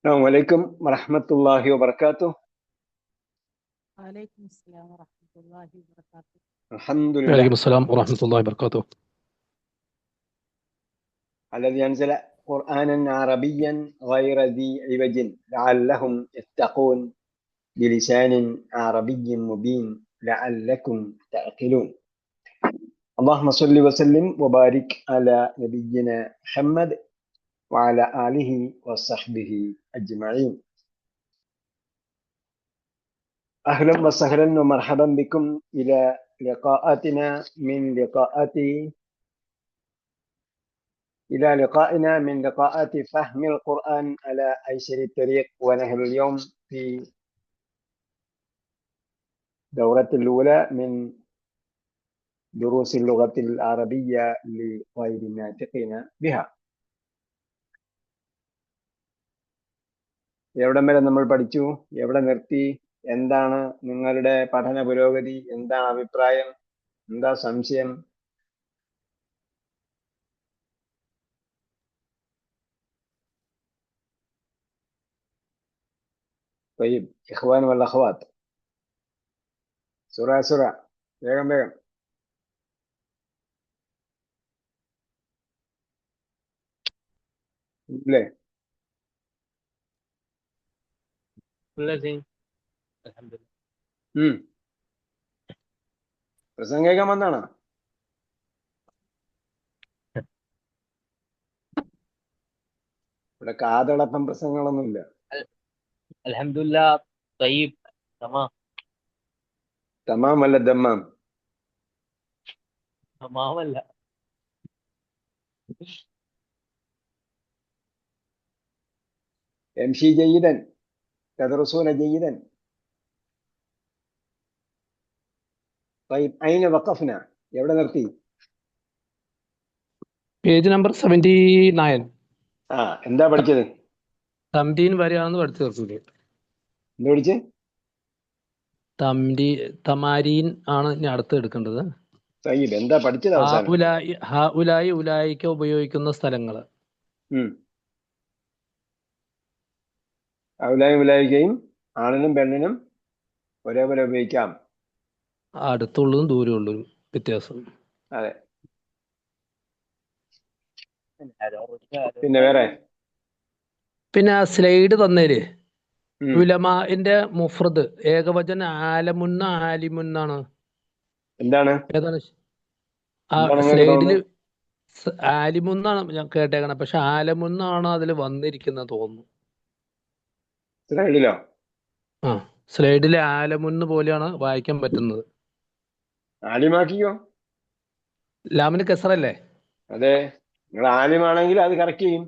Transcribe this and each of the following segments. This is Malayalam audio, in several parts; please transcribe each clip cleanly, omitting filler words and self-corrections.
السلام عليكم ورحمة الله وبركاته. وعليكم السلام ورحمة الله وبركاته. الحمد لله وعليكم السلام ورحمة الله وبركاته. الذي أنزل قرآنا عربيا غير ذي عوج لعلهم يتقون بلسان عربي مبين لعلكم تعقلون. اللهم صل وسلم وبارك على نبينا محمد وعلى آله وصحبه أجمعين. أهلا وسهلا ومرحبا بكم إلى لقاءاتنا من لقاءات فهم القرآن على أيسر الطريق. ونحن اليوم في دورة الأولى من دروس اللغة العربية لغير الناطقين بها. എവിടം വരെ നമ്മൾ പഠിച്ചു? എവിടെ നിർത്തി? എന്താണ് നിങ്ങളുടെ പഠന പുരോഗതി? എന്താണ് അഭിപ്രായം? എന്താ സംശയം? طيب إخوان والأخوات، سرعة വേഗം ഇല്ലേ? പ്രസംഗം കേൾക്കാൻ വന്നാണോ? ഇവിടെ കാതടപ്പം പ്രസംഗങ്ങളൊന്നുമില്ല. അൽഹംദുലില്ലാ തയ്യിബ് തമാം അല്ല ദമ്മാം? തമാമല്ല. يمشي جيدا، تدرسون جيدا. طيب أين وقفنا؟ എവിടെ നിർത്തി? Page number 79. എന്താ പഠിച്ചത്? 17 വരെയാണെന്ന് പഠിച്ചു തീർത്തത്. എന്താ പഠിച്ചേ? തമാരീൻ ആണ് ഇനി അടുത്ത് എടുക്കേണ്ടത്. طيب എന്താ പഠിച്ചത്? ഉലായി ഉലായിക്ക ഉപയോഗിക്കുന്ന സ്ഥലങ്ങള്. ഉലായിക്കയും ആണിനും പെണ്ണിനും ഒരേപോലെ ഉപയോഗിക്കാം. അടുത്തുള്ളതും ദൂരമുള്ളതും വ്യത്യാസം. അതെ. പിന്നെ വേറെ? പിന്നെ സ്ലൈഡ് തന്നേര് ഉലമാന്റെ മുഫ്രദ് ഏകവചന ആലമുന്ന ആലിമുന്നാണ്. എന്താണ്? ഏതാണ്? സ്ലൈഡില് ആലിമുന്നാണ് ഞാൻ കേട്ടേക്കണേ, പക്ഷെ ആലമുന്നാണ് അതിൽ വന്നിരിക്കുന്നത് തോന്നുന്നു. സ്ലൈഡിലോ? സ്ലൈഡിലെ ആലമുന്ന് പോലെയാണ് വായിക്കാൻ പറ്റുന്നത്. ആലിമാക്കിയോ? ലാമിന് കെസറല്ലേ? അതെ, നിങ്ങൾ ആലിമാണെങ്കിൽ അത് കറക്റ്റ് ചെയ്യും.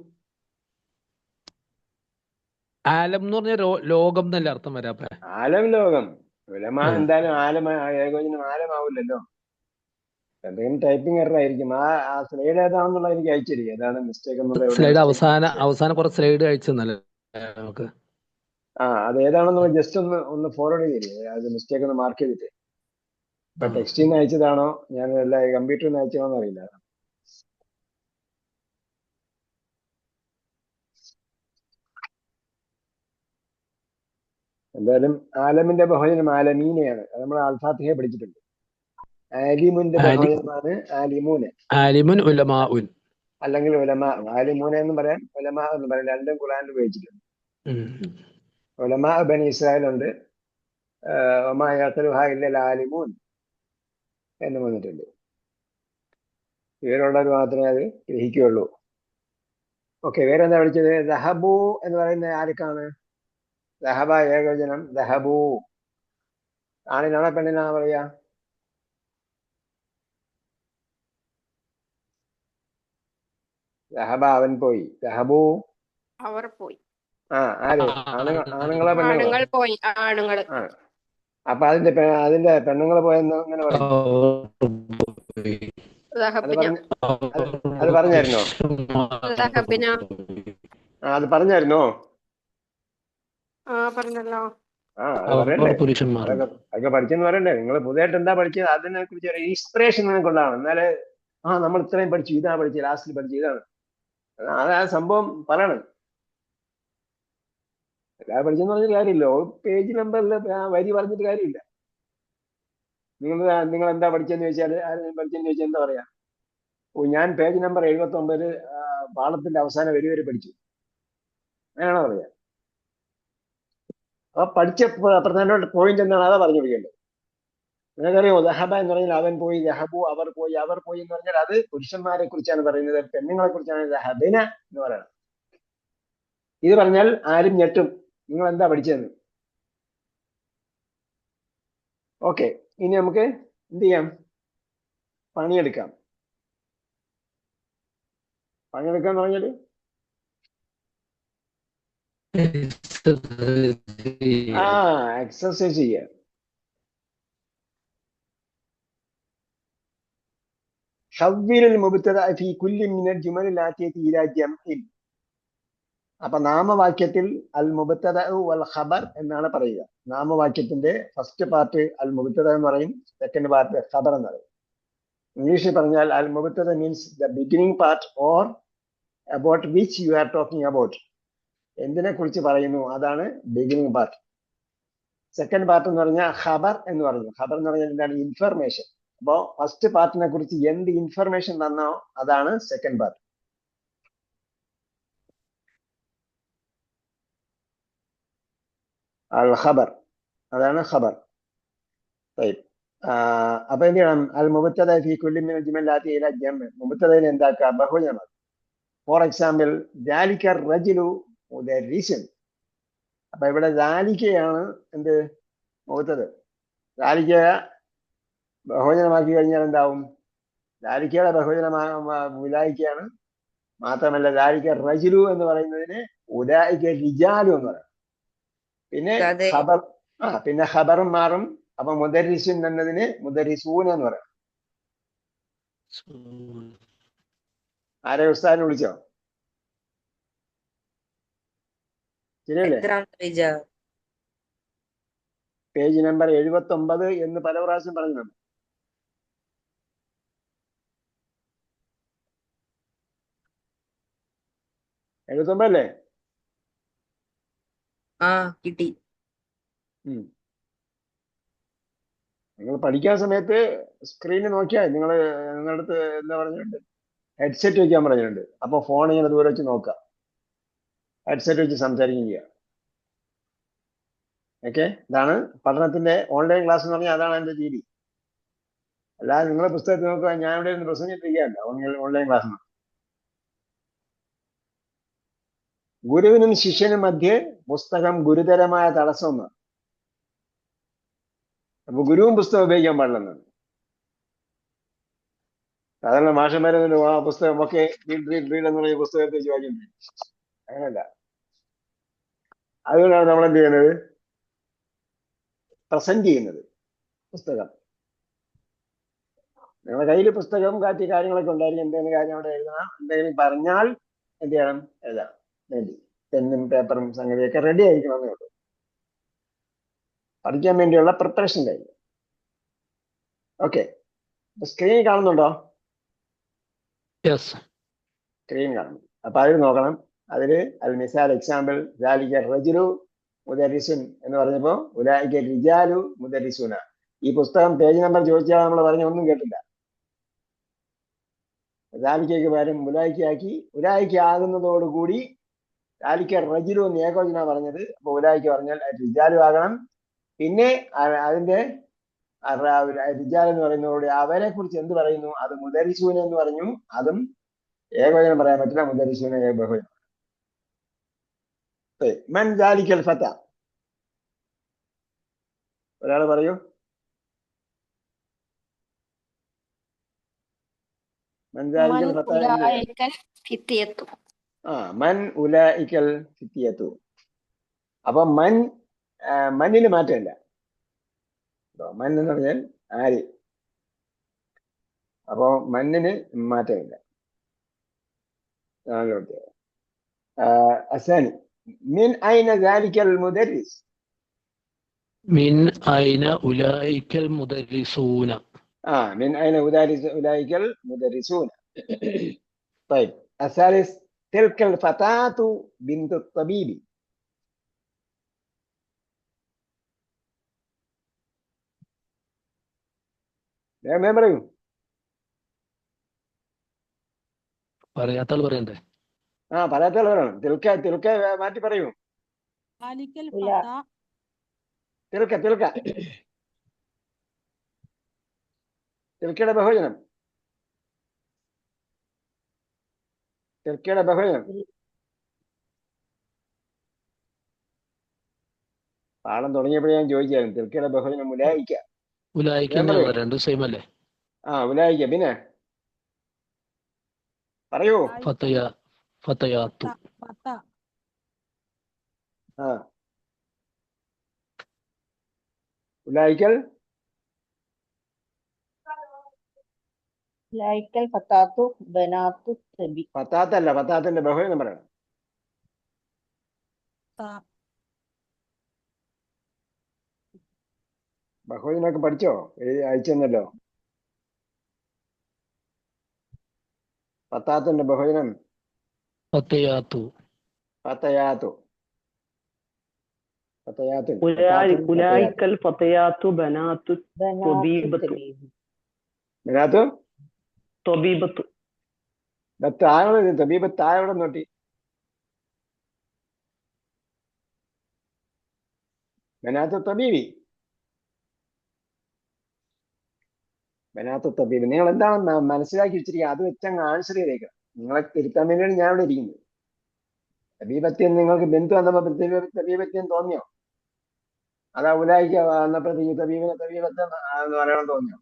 ആലം എന്ന് പറഞ്ഞ ലോകം എന്നല്ലേ അർത്ഥം വരാപ്പ? ആലം ലോകം. ഉലമാ എന്തായാലും ആലം ഏകവചനം ആലമാവില്ലല്ലോ. എന്തെങ്കിലും ടൈപ്പിംഗ് എറർ ആയിരിക്കും. ആ സ്ലൈഡ് ഏതാണെന്നുള്ളത് എനിക്ക് അയച്ചിരിക്കും. ഏതാണ് മിസ്റ്റേക്ക് എന്നുള്ളത്. സ്ലൈഡ് അവസാനം കുറെ സ്ലൈഡ് അയച്ചെന്നല്ലേ നമുക്ക്? അത് ഏതാണെന്ന് ജസ്റ്റ് ഒന്ന് ഫോർവേഡ് ചെയ്തില്ലേ? അത് മിസ്റ്റേക്ക് ഒന്ന് മാർക്ക് ചെയ്തിട്ട്. ഇപ്പൊ ടെക്സ്റ്റിൽ നിന്ന് അയച്ചതാണോ ഞാൻ കമ്പ്യൂട്ടറിൽ നിന്ന് അയച്ചതാണോ അറിയില്ല. എന്തായാലും ആലമിന്റെ ബഹുവചനം ആലമീനെയാണ്. അത് നമ്മൾ അൽഫാത്തിഹയെ പഠിച്ചിട്ടുണ്ട്. ആലിമുന്റെ ബഹുവചനമാണ് ആലിമൂന്. ആലിമുൻ ഉലമാഉൻ അല്ലെങ്കിൽ ഉലമാ. ആലിമൂന എന്നും പറയാം, ഉലമാ എന്നും പറയാം. രണ്ടും ഖുർആനിൽ ഉപയോഗിച്ചിട്ടുണ്ട്. ഉലമാ ബനി ഇസ്രായേൽ ഉണ്ട്. വമാ യഖലുഹാ ഇല്ലൽ ആലിമൂൻ എന്ന് വന്നിട്ടുണ്ട്. ഇവരുള്ളവർ മാത്രമേ അത് ഗ്രഹിക്കുകയുള്ളൂ. ഓക്കെ, വേറെ എന്താ പഠിച്ചത്? ദഹബു എന്ന് പറയുന്നത് ആർക്കാണ്? ദഹബ ഏകവചനം. ദഹബു ആണിനാണോ പെണ്ണിനാണോ പറയാ? ദഹബ അവൻ പോയി. ദഹബു അവർ പോയി. ആര്? ആണുങ്ങളോ പെണ്ണുങ്ങളോ? അപ്പൊ അതിന്റെ പെണ്ണുങ്ങള് പോയെന്ന് അങ്ങനെ പറയും. അത് പറഞ്ഞായിരുന്നോ? അത് പറഞ്ഞായിരുന്നോ? പറഞ്ഞല്ലോ. അതൊക്കെ പഠിച്ചെന്ന് പറയണ്ടേ? നിങ്ങൾ പുതിയതായിട്ട് എന്താ പഠിച്ചത്? അതിനെ കുറിച്ച് ഒരു ഇൻസ്പിറേഷൻ നിങ്ങൾക്ക് ഉണ്ടാവണം. എന്നാല് നമ്മൾ ഇത്രയും പഠിച്ചു, ഇതാ പഠിച്ചത്, ലാസ്റ്റിൽ പഠിച്ചു, ഇതാണ്. അത് ആ സംഭവം പറയണം. എല്ലാം പഠിച്ചെന്ന് പറഞ്ഞിട്ട് കാര്യമില്ല. പേജ് നമ്പറിൽ വരി പറഞ്ഞിട്ട് കാര്യമില്ല. നിങ്ങൾ എന്താ പഠിച്ചെന്ന് ചോദിച്ചാൽ ആരും പഠിച്ചെന്ന് ചോദിച്ചാൽ എന്താ പറയാ? ഞാൻ പേജ് നമ്പർ 79 പാഠത്തിന്റെ അവസാനം വരി പഠിച്ചു, അങ്ങനെയാണോ പറയാ? അപ്പൊ പഠിച്ച പ്രധാനപ്പെട്ട പോയിന്റ് എന്താണ്, അതാ പറഞ്ഞു കൊടുക്കേണ്ടത്. നിങ്ങൾക്കറിയോ, ദഹബ എന്ന് പറഞ്ഞാൽ അവൻ പോയി, ദഹബു അവർ പോയി, അവർ പോയി എന്ന് പറഞ്ഞാൽ അത് പുരുഷന്മാരെ കുറിച്ചാണ് പറയുന്നത്, പെണ്ണുങ്ങളെ കുറിച്ചാണ് ദഹബിന എന്ന് പറയുന്നത്. ഇത് പറഞ്ഞാൽ ആരും ഞെട്ടും, നിങ്ങൾ എന്താ പഠിച്ചതെന്ന്. ഓക്കെ, ഇനി നമുക്ക് എന്ത് ചെയ്യാം? പണിയെടുക്കാം. പണിയെടുക്കാന്ന് പറഞ്ഞാല് എക്സർസൈസ് ചെയ്യാം. ഹവ്വിലുൽ മുബ്തദ ഫീ കുല്ലി മിനൽ ജുമലിൽ ആതിയതി ഇലാ ജംഇൻ. അപ്പൊ നാമവാക്യത്തിൽ അൽ മുബ്തദ വൽ ഖബർ എന്നാണ് പറയുക. നാമവാക്യത്തിന്റെ ഫസ്റ്റ് പാർട്ട് അൽ മുബ്തദ എന്ന് പറയും, സെക്കൻഡ് പാർട്ട് ഖബർ എന്ന് പറയും. ഇംഗ്ലീഷിൽ പറഞ്ഞാൽ അൽ മുബ്തദ means the beginning part or about which you are talking about. എന്തിനെ കുറിച്ച് പറയുന്നു അതാണ് ബിഗിനിങ് പാർട്ട്. സെക്കൻഡ് പാർട്ട് എന്ന് പറഞ്ഞാൽ ഖബർ എന്ന് പറയുന്നു. ഖബർ എന്ന് പറഞ്ഞാൽ എന്താണ്? ഇൻഫർമേഷൻ. അപ്പോ ഫസ്റ്റ് പാർട്ടിനെ കുറിച്ച് എന്ത് ഇൻഫർമേഷൻ തന്നോ അതാണ് സെക്കൻഡ് പാർട്ട്. അൽ ഖബർ, അതാണ് ഖബർ. അപ്പൊ എന്ത് ചെയ്യണം? അൽ മുബ്തദ ഫീ കുല്ലി മിനൽ ജുമലാത്തി ഇലാ ജംഇ. മുബ്തദനെ എന്താക്കുക? ബഹുവചനമാക്കുക. ഫോർ എക്സാമ്പിൾ, ദാലിക റജുലു മുദർരിസുൻ. അപ്പൊ ഇവിടെ ദാലികയാണ് എന്ത്? മുബ്തദ. ദാലിക ബഹുവചനമാക്കി കഴിഞ്ഞാൽ എന്താവും? ദാലിക്കയുടെ ബഹുവചനമായ ഉലായിക്കയാണ്. മാത്രമല്ല ദാലിക റജുലു എന്ന് പറയുന്നതിന് ഉലായിക റിജാലു എന്ന് പറയും. പിന്നെ ഖബർ, പിന്നെ ഖബറും മാറും. അപ്പൊ മുദർരിസുൻ എന്നതിന് മുദർരിസൂൻ എന്ന് പറയാം. ആരെ ഉസ്താദിനെ വിളിച്ചോ? ശരിയല്ലേ? പേജ് നമ്പർ 79 എന്ന് പല പ്രാവശ്യം പറയുന്നുണ്ട്. 79 അല്ലേ? കിട്ടി. നിങ്ങൾ പഠിക്കാൻ സമയത്ത് സ്ക്രീനിൽ നോക്കിയാൽ നിങ്ങളുടെ അടുത്ത് എന്താ പറഞ്ഞിട്ടുണ്ട്? ഹെഡ്സെറ്റ് വെക്കാൻ പറഞ്ഞിട്ടുണ്ട്. അപ്പൊ ഫോൺ ഇങ്ങനെ ദൂരെ വെച്ച് നോക്കുക, ഹെഡ്സെറ്റ് വെച്ച് സംസാരിക്കുകയും ചെയ്യുക. ഓക്കെ, ഇതാണ് പഠനത്തിന്റെ ഓൺലൈൻ ക്ലാസ് എന്ന് പറഞ്ഞാൽ അതാണ് എന്റെ രീതി. അല്ലാതെ നിങ്ങളെ പുസ്തകത്തിൽ നോക്കുക, ഞാൻ ഇവിടെ നിന്ന് പ്രസംഗിച്ചിരിക്കുകയല്ല ഓൺലൈൻ ക്ലാസ്. ഗുരുവിനും ശിഷ്യനും മധ്യേ പുസ്തകം ഗുരുതരമായ തടസ്സമെന്നാണ്. അപ്പൊ ഗുരുവും പുസ്തകം ഉപയോഗിക്കാൻ പാടില്ലെന്നാണ്. സാധാരണ മാഷന്മാരെ ആ പുസ്തകം ഒക്കെ റീഡ് എന്ന് പറഞ്ഞ പുസ്തകത്തെ വെച്ച് വായിച്ചിട്ടുണ്ട്. അങ്ങനല്ല. അതുകൊണ്ടാണ് നമ്മൾ എന്ത് ചെയ്യുന്നത്? പ്രസന്റ് ചെയ്യുന്നത് പുസ്തകം. നിങ്ങളുടെ കയ്യിൽ പുസ്തകം കാറ്റി കാര്യങ്ങളൊക്കെ ഉണ്ടായിരിക്കും. എന്തെങ്കിലും കാര്യം അവിടെ എഴുതണം, എന്തെങ്കിലും പറഞ്ഞാൽ എന്ത് ചെയ്യണം? എഴുതാം. വേണ്ടി പെന്നും പേപ്പറും സംഗതിയൊക്കെ റെഡി ആയിരിക്കണമെന്നേ ഉള്ളൂ. പഠിക്കാൻ വേണ്ടിയുള്ള പ്രിപ്പറേഷൻ കഴിഞ്ഞു. ഓക്കെ, സ്ക്രീൻ കാണുന്നുണ്ടോ? സ്ക്രീൻ കാണുന്നു. അപ്പൊ അതിൽ നോക്കണം. അതില് അൽ മിസാൽ എക്സാമ്പിൾ ദാലിക റജുലു മുദർരിസുൻ എന്ന് പറഞ്ഞപ്പോ ഉലായിക റിജാലു മുദർരിസുന. ഈ പുസ്തകം പേജ് നമ്പർ ചോദിച്ചാൽ നമ്മൾ പറഞ്ഞ ഒന്നും കേട്ടില്ല. ദാലിക്കയ്ക്ക് പകരം ഉലായിക്കാക്കി. ഉലായിക്ക ആകുന്നതോടുകൂടി ദാലിക റജുലു എന്ന് ഏകവചന പറഞ്ഞത്. അപ്പൊ ഉലായിക്ക പറഞ്ഞാൽ റിജാലു ആകണം. പിന്നെ അതിന്റെ റിജാൽ എന്ന് പറയുന്നതോടെ അവരെ കുറിച്ച് എന്ത് പറയുന്നു? അത് മുദർരിസൂന എന്ന് പറഞ്ഞു. അതും ഏകവചനം പറയാൻ പറ്റില്ല, മുദർരിസൂന ബഹുവചനം. മൻ ദാലിക്കൽ ഫത, ഒരാൾ പറയൂ. മൻ ദാലിക്കൽ ഫത. മൻ ഉലൈക്കൽ ഫിത്യത്തു. അപ്പൊ മന്നിന് മാറ്റമില്ല. മൻ എന്ന് പറഞ്ഞാൽ ആര്. അപ്പോ മന്നിന് മാറ്റമില്ല. അസാനി മിൻ ഐന ദാലിക്കൽ മുദർരിസ്. മിൻ ഐന ഉലൈക്കൽ മുദർരിസൂന. മിൻ ഐന ഉലൈക്കൽ മുദർരിസൂന. طيب الثالث تلك الفتاة بنت الطبيب. വേഗം പറയൂ. പറയാത്ത ആള് പറയണ്ടേ? പറയാത്ത പറയണം. തിൽക്ക മാറ്റി പറയൂ. ذلك ഉലാ الفتى തിൽക്കയുടെ ബഹുവചനം. പാഠം തുടങ്ങിയപ്പോഴേ ഞാൻ ചോദിച്ചായിരുന്നു തിൽക്കയുടെ ബഹുവചനം ഉലായിക്ക. ഉലായിക്ക് വേഗം പറയൂ. തന്നെയാണല്ലോ, രണ്ടും സെയിം അല്ലേ? ഉലായിക്ക. പിന്നെ പറയൂ. ഫതയാത്തു. فتى ഉലായിക്കൽ ഉലൈക്കൽ ഫതാത്തു ബനാത്തു സബി. ഫത്താത്തല്ല, ഫത്താത്തിന്റെ ബഹുവചനം പറയണം. تا ബഹുവചനമൊക്കെ പഠിച്ചോ? അയച്ചെന്നല്ലോ. ഫത്താത്തിന്റെ ബഹുവചനം ഫതയാത്തു. ഫത്തയാത്തു. ഉലൈക്കൽ ഫതയാത്തു ബനാത്തു ബനാത്തു ത്വബീബത്തു. സബീബ്. ബനാത്തു ത്വബീബത്തു. താഴെ നോട്ടി. ബനാത്തു തബീബി. നിങ്ങൾ എന്താണ് മനസ്സിലാക്കി വെച്ചിരിക്കുക അത് വെച്ചങ്ങ് ആൻസർ ചെയ്തേക്കണം. നിങ്ങളെ തിരുത്താൻ വേണ്ടിയാണ് ഞാൻ ഇവിടെ ഇരിക്കുന്നത്. തബീബത്യം നിങ്ങൾക്ക് ബന്ധു വന്നപ്പോ തബീബത്യം തോന്നിയോ? അതാ ഉലായിക്ക വന്നപ്പോഴത്തേക്ക് തബീബത്ത് എന്ന് പറയണം തോന്നിയോ?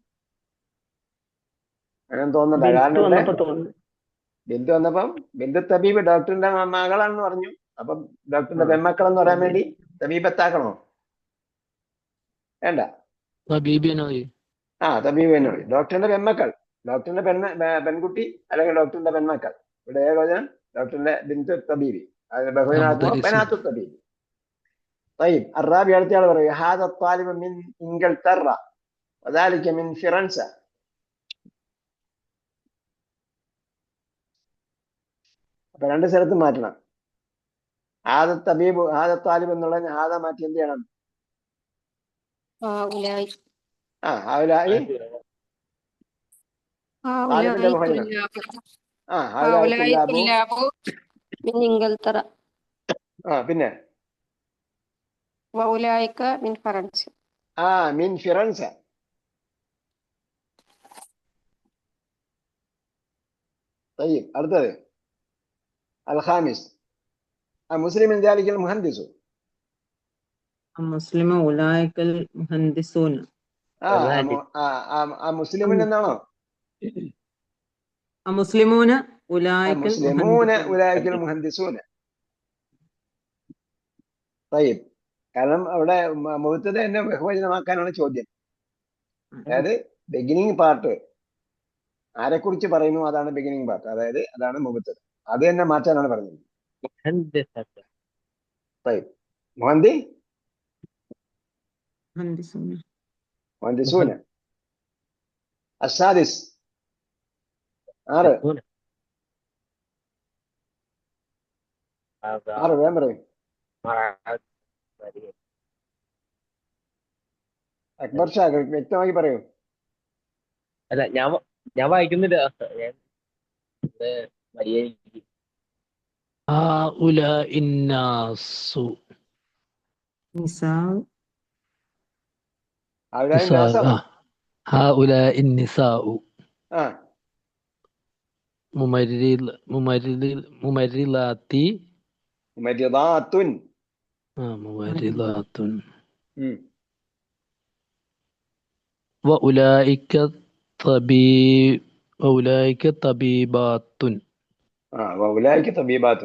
അങ്ങനെ തോന്നണ്ട. കാരണം ഇവിടെ ബിന്ദു വന്നപ്പം ബിന്ദു തബീബ് ഡോക്ടറിന്റെ മകളാണെന്ന് പറഞ്ഞു. അപ്പം ഡോക്ടറിന്റെ പെൺമക്കൾ എന്ന് പറയാൻ വേണ്ടി തബീബത്താക്കണോ? വേണ്ട. തബീബിനായി. തബീബ് തന്നെ മതി. ഡോക്ടറിന്റെ പെൺമക്കൾ, ഡോക്ടറിന്റെ പെൺകുട്ടി അല്ലെങ്കിൽ ഡോക്ടറിന്റെ പെൺമക്കൾ. ഇവിടെ ഏകോചനം ഡോക്ടറിന്റെ ബിന്ദു തബീബി. അതിന്റെ ബഹുവിനാത്തു ബനാത്തു തബീബി. طيب الرابع അടുത്തയാൾ പറയും هذا الطالب من إنجلترا وذلك من فرنسا. അപ്പൊ രണ്ട് സ്ഥലത്ത് മാറ്റണം. ഹാദ താലിബ് എന്നുള്ള ഹാദ മാറ്റി എന്ത് ചെയ്യണം? ഹൗലായി താലിബിന്റെ ബഹുവചനം. ഹൗലായി തുല്ലാബു. من إنجلترا പിന്നെ وأولئك من فرنسا. മിൻ ഫിറൻസ. طيب അടുത്തത് الخامس مسلم من ذلك المهندس. مسلم أولئك المهندسون. മുസ്ലിമിൻ എന്നാണോ? مسلمون أولئك أولئك المهندسون. طيب കാരണം അവിടെ മുഹത്തത തന്നെ ബഹുവചനമാക്കാനാണ് ചോദ്യം. അതായത് ബിഗിനിങ് പാർട്ട് ആരെക്കുറിച്ച് പറയുന്നു അതാണ് ബിഗിനിങ് പാർട്ട്, അതായത് അതാണ് മുഹത്തത. അത് തന്നെ മാറ്റാനാണ് പറഞ്ഞത്. മുഹന്ദിസൂന. അസ്സാദിസ് 6 വേഗം പറയും. അക്ബർ ഷാ വ്യക്തമാക്കി പറയൂ. അല്ല ഞാൻ വായിക്കുന്നില്ല. മുമരിലാത്തി. وأولئك طبيبات. وأولئك طبيبات.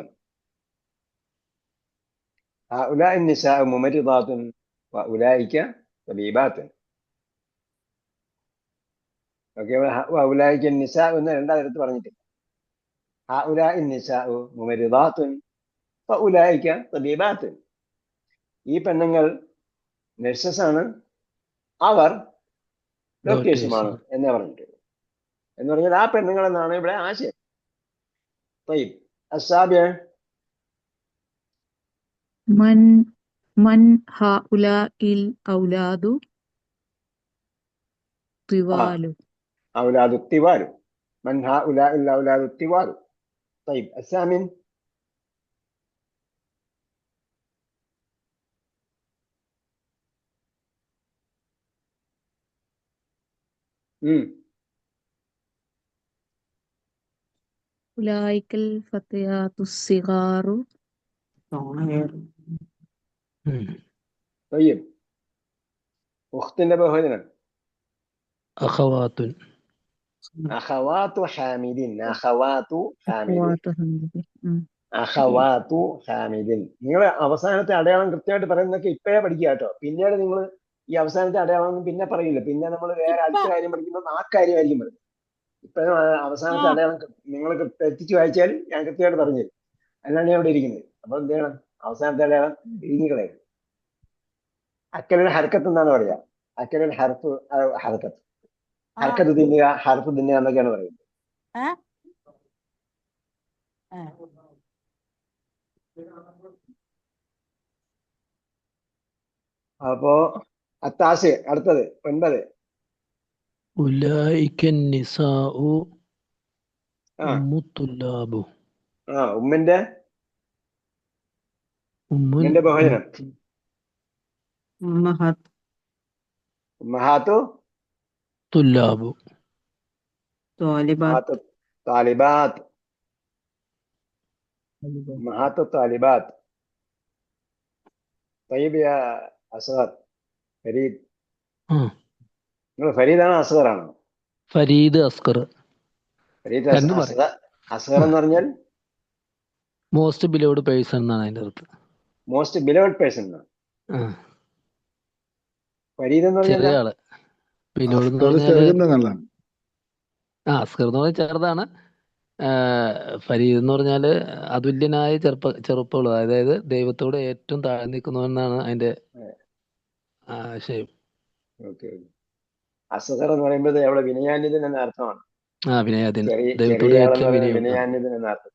هؤلاء النساء ممرضات وأولئك طبيبات. ഓക്കെ. وأولئك النساء എന്ന് രണ്ടായിരത്തി പറഞ്ഞിട്ടില്ല. هؤلاء النساء ممرضات وأولئك طبيبات. ഈ പെണ്ണുങ്ങൾ നഴ്സസ് ആണ്, അവർ ഡോക്ടേഴ്സുമാണ് എന്ന് പറഞ്ഞിട്ടുള്ളത്. എന്ന് പറഞ്ഞാൽ ആ പെണ്ണുങ്ങൾ എന്നാണ് ഇവിടെ ആശയം. طيب السابع من هؤلاء الأولاد طوال. أولاد الطوال. من هؤلاء الأولاد الطوال؟ طيب الثامن. أولئك الفتيات الصغار طيب أختنا بهذا أخوات. أخوات حامد. أخوات حامد. അഖവാത്തു ഹാമിദിൻ. നിങ്ങൾ അവസാനത്തെ അടയാളം കൃത്യമായിട്ട് പറയുന്നതൊക്കെ ഇപ്പോഴേ പഠിക്കുക കേട്ടോ. പിന്നീട് നിങ്ങൾ ഈ അവസാനത്തെ അടയാളം പിന്നെ പറയില്ല. പിന്നെ നമ്മൾ വേറെ അടുത്ത കാര്യം പഠിക്കുമ്പോൾ ആ കാര്യമായിരിക്കും പറയുന്നത്. ഇപ്പോഴും അവസാനത്തെ അടയാളം നിങ്ങൾ തെറ്റിച്ച് വായിച്ചാൽ ഞാൻ കൃത്യമായിട്ട് പറഞ്ഞു തരും. അല്ലാണ്ട് ഞാൻ ഇവിടെ ഇരിക്കുന്നത്. അപ്പൊ എന്ത് ചെയ്യണം? അവസാനത്തെ അടയാളം ഇരിഞ്ഞുകളയും. അക്കലിൽ ഹർക്കത്ത് എന്നാണ് പറയാ. അക്കലിൽ ഹർഫ് ഹർക്കത്ത്. ഹർക്കത്ത് തിന്നുക, ഹർഫ് തിന്നുക എന്നൊക്കെയാണ് പറയുന്നത്. അപ്പോ അത്താസ് അടുത്തത് 9. ഉലൈക്കൻ നിസാഉ ഉമ്മുത്തുല്ലാബു. ഉമ്മിന്റെ ബഹുവചനം ഉമ്മഹാത്തു തുല്ലാബു. താലിബാത്ത്. ഉമ്മഹാത്തു താലിബാത്ത്. തയ്യിബ് യാ അസ്ഗർ ഫരീദ്. നിങ്ങൾ ഫരീദാണോ അസ്ഗറാണോ? ഫരീദ് അസ്ഗർ. ഫരീദ് അസ്ഗർ എന്ന് പറഞ്ഞാൽ മോസ്റ്റ് ബിലോവ്ഡ് പേഴ്സൺ എന്നാണ് അതിന്റെ അർത്ഥം. മോസ്റ്റ് ബിലോവ്ഡ് പേഴ്സൺ എന്നാണ്. ഫരീദ് എന്ന് പറഞ്ഞാൽ ചെറിയ ആള്. ബിലോവ്ഡ് എന്ന് പറഞ്ഞാൽ അസ്ഗർ എന്ന് പറഞ്ഞാൽ ചെറുതാണ്. ഫരീദ് എന്ന് പറഞ്ഞാല് അതുല്യനായ ചെറുപ്പമുള്ള, അതായത് ദൈവത്തോട് ഏറ്റവും താഴ്ന്നു നിൽക്കുന്നവനാണ് അതിന്റെ ആശയം. അസ്ഗർ എന്ന് പറയുമ്പോൾ അവിടെ വിനയാന്യതൻ എന്ന അർത്ഥമാണ്. വിനയാന്യതൻ, ദൈവത്തോട് ഏറ്റവും വിനയാന്യതൻ എന്ന അർത്ഥം.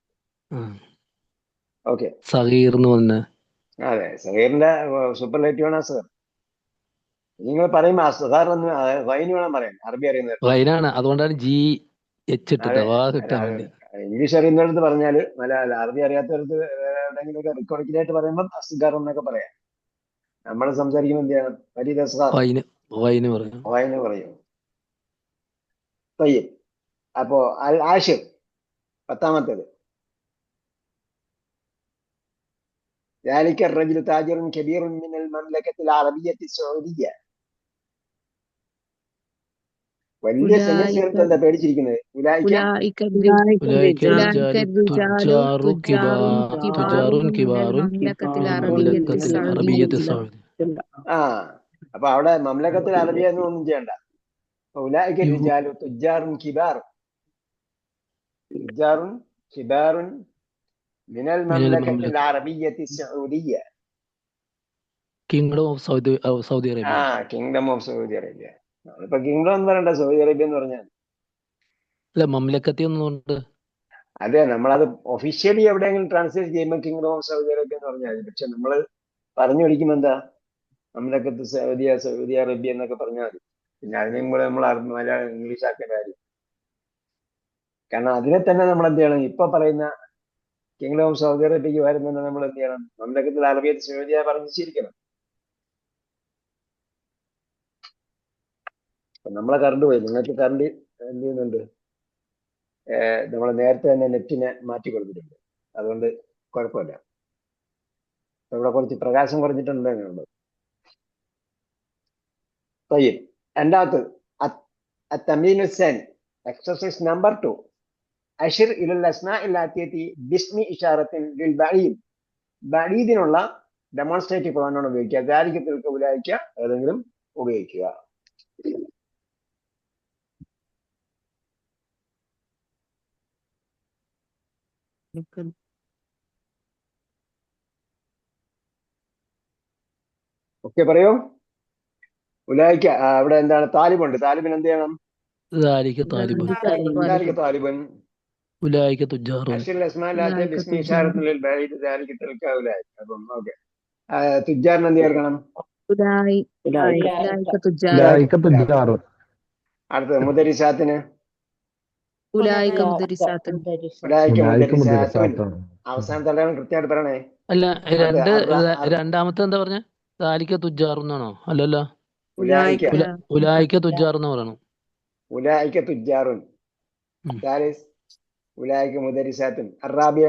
ഓക്കെ. സഗീർ എന്ന് പറഞ്ഞ, അതെ, സഗീറിന്റെ സൂപ്പർലേറ്റീവ് ആണ് അസ്ഗർ. നിങ്ങൾ പറയുമ്പോ അസ്ഗർ എന്ന് വൈന് വേണം പറയാൻ. അറബി അറിയുന്നത് വൈനാണ്, അതുകൊണ്ടാണ് ജി എച്ച് ഇട്ടിട്ട് കിട്ടാൻ വേണ്ടി. ഇംഗ്ലീഷ് അറിയുന്നവരടുത്ത് പറഞ്ഞാല് അറബി അറിയാത്തവരടുത്ത് എവിടെയെങ്കിലുമൊക്കെ റിക്കോർഡിക്കലായിട്ട് പറയുമ്പോൾ അസ്ഗർ എന്നൊക്കെ പറയാം. നമ്മൾ സംസാരിക്കുമ്പോൾ എന്ത് ചെയ്യണം? ഫരീദ് അസ്ഗർ വൈന് പറയും. തയ്യബ്. അപ്പോ അൽ ആഷിർ 10ാമത്തേത്. ذلك الرجل تاجر كبير من المملكة العربية السعودية. വലിയ സെന്റൻസ് എന്താ പേടിച്ചിരിക്കുന്നത്? അപ്പൊ അവിടെ മംലക്കത്തിൽ അറബിയ ഒന്നും ചെയ്യണ്ട. ഉലൈക റിജാലു തുജാറുൻ കിബാർ. തുജാറുൻ കിബാറുൻ മിനൽ മംലക്കത്തിൽ അറബിയ്യത്തി സഊദിയ്യ. Kingdom of Saudi Arabia. Kingdom of Saudi Arabia. ഇപ്പൊ കിങ്ഡം എന്ന് പറയണ്ട, സൗദി അറേബ്യ എന്ന് പറഞ്ഞാൽ. അല്ല, മംലക്കത്തി ഒന്നുണ്ട്. അതെ, നമ്മളത് ഒഫീഷ്യലി എവിടെയെങ്കിലും ട്രാൻസ്ലേറ്റ് ചെയ്യുമ്പോൾ കിങ്ഡം ഓഫ് സൗദി അറേബ്യ എന്ന് പറഞ്ഞാൽ മതി. പക്ഷെ നമ്മൾ പറഞ്ഞു പഠിക്കുമ്പോൾ എന്താ, മംലക്കത്ത് സൗദി അറേബ്യ എന്നൊക്കെ പറഞ്ഞാൽ മതി. പിന്നെ അതിനെയും കൂടെ നമ്മൾ മലയാളം ഇംഗ്ലീഷ് ആക്കേണ്ട കാര്യം. കാരണം അതിനെ തന്നെ നമ്മൾ എന്ത് ചെയ്യണം? ഇപ്പൊ പറയുന്ന കിങ്ഡം ഓഫ് സൗദി അറേബ്യക്ക് വരുന്ന നമ്മൾ എന്ത് ചെയ്യണം? മംലക്കത്തിൽ അറബിയത്ത് സൗദിയ പറഞ്ഞിരിക്കണം. നമ്മളെ കറണ്ട് പോയി. നിങ്ങൾക്ക് കറണ്ട് എന്ത് ചെയ്യുന്നുണ്ട്? നമ്മൾ നേരത്തെ തന്നെ നെറ്റിനെ മാറ്റി കൊടുത്തിട്ടുണ്ട്. അതുകൊണ്ട് കുഴപ്പമില്ല. ഇവിടെ കുറച്ച് പ്രകാശം കുറഞ്ഞിട്ടുണ്ട്. അങ്ങനെയുണ്ട്. طيب രണ്ടാമത് التمرين الثاني exercise number 2. أشر إلى الأسماء الآتية باسم إشارة للبعيد. ബഈദിനുള്ള ഡെമോൺസ്ട്രേറ്റീവ് പ്രോനൗൺ ഉപയോഗിക്കുക. ذلك تلك أولئك ഏതെങ്കിലും ഉപയോഗിക്കുക. ഓക്കെ, പറയൂ. ഉലൈക അവിടെ എന്താണ്? താലിബുണ്ട്. താലിബിന് എന്ത് ചെയ്യണം? താലിബൻ. ഉലൈക തുജാറുൻ. അപ്പം ഓക്കെ, തുജാറിന് എന്ത് ചേർക്കണം? അടുത്തത് മുദരിസാത്തിന് ഉലായിക ഉലായിക മുദരിസാത്തുൻ. മുദരിസാത്ത്. ഉലായിക ഉലായിക മുദരിസാത്തുൻ. മുദരിസാത്താണ്. അവസാനത്തെ കൃത്യമായിട്ട് പറയണേ. അല്ല, അടുത്ത രണ്ടാമത്തെ എന്താ പറഞ്ഞ? ദാലിക തുജാറുന്നാണോ? അല്ലല്ലോ, ഉലായിക ഉലായിക തുജാറെന്ന് പറയണം. ഉലായിക തുജാറുൻ. ഉം. സാലിസ് ഉലായിക മുദരിസാത്തുൻ. അറാബിയ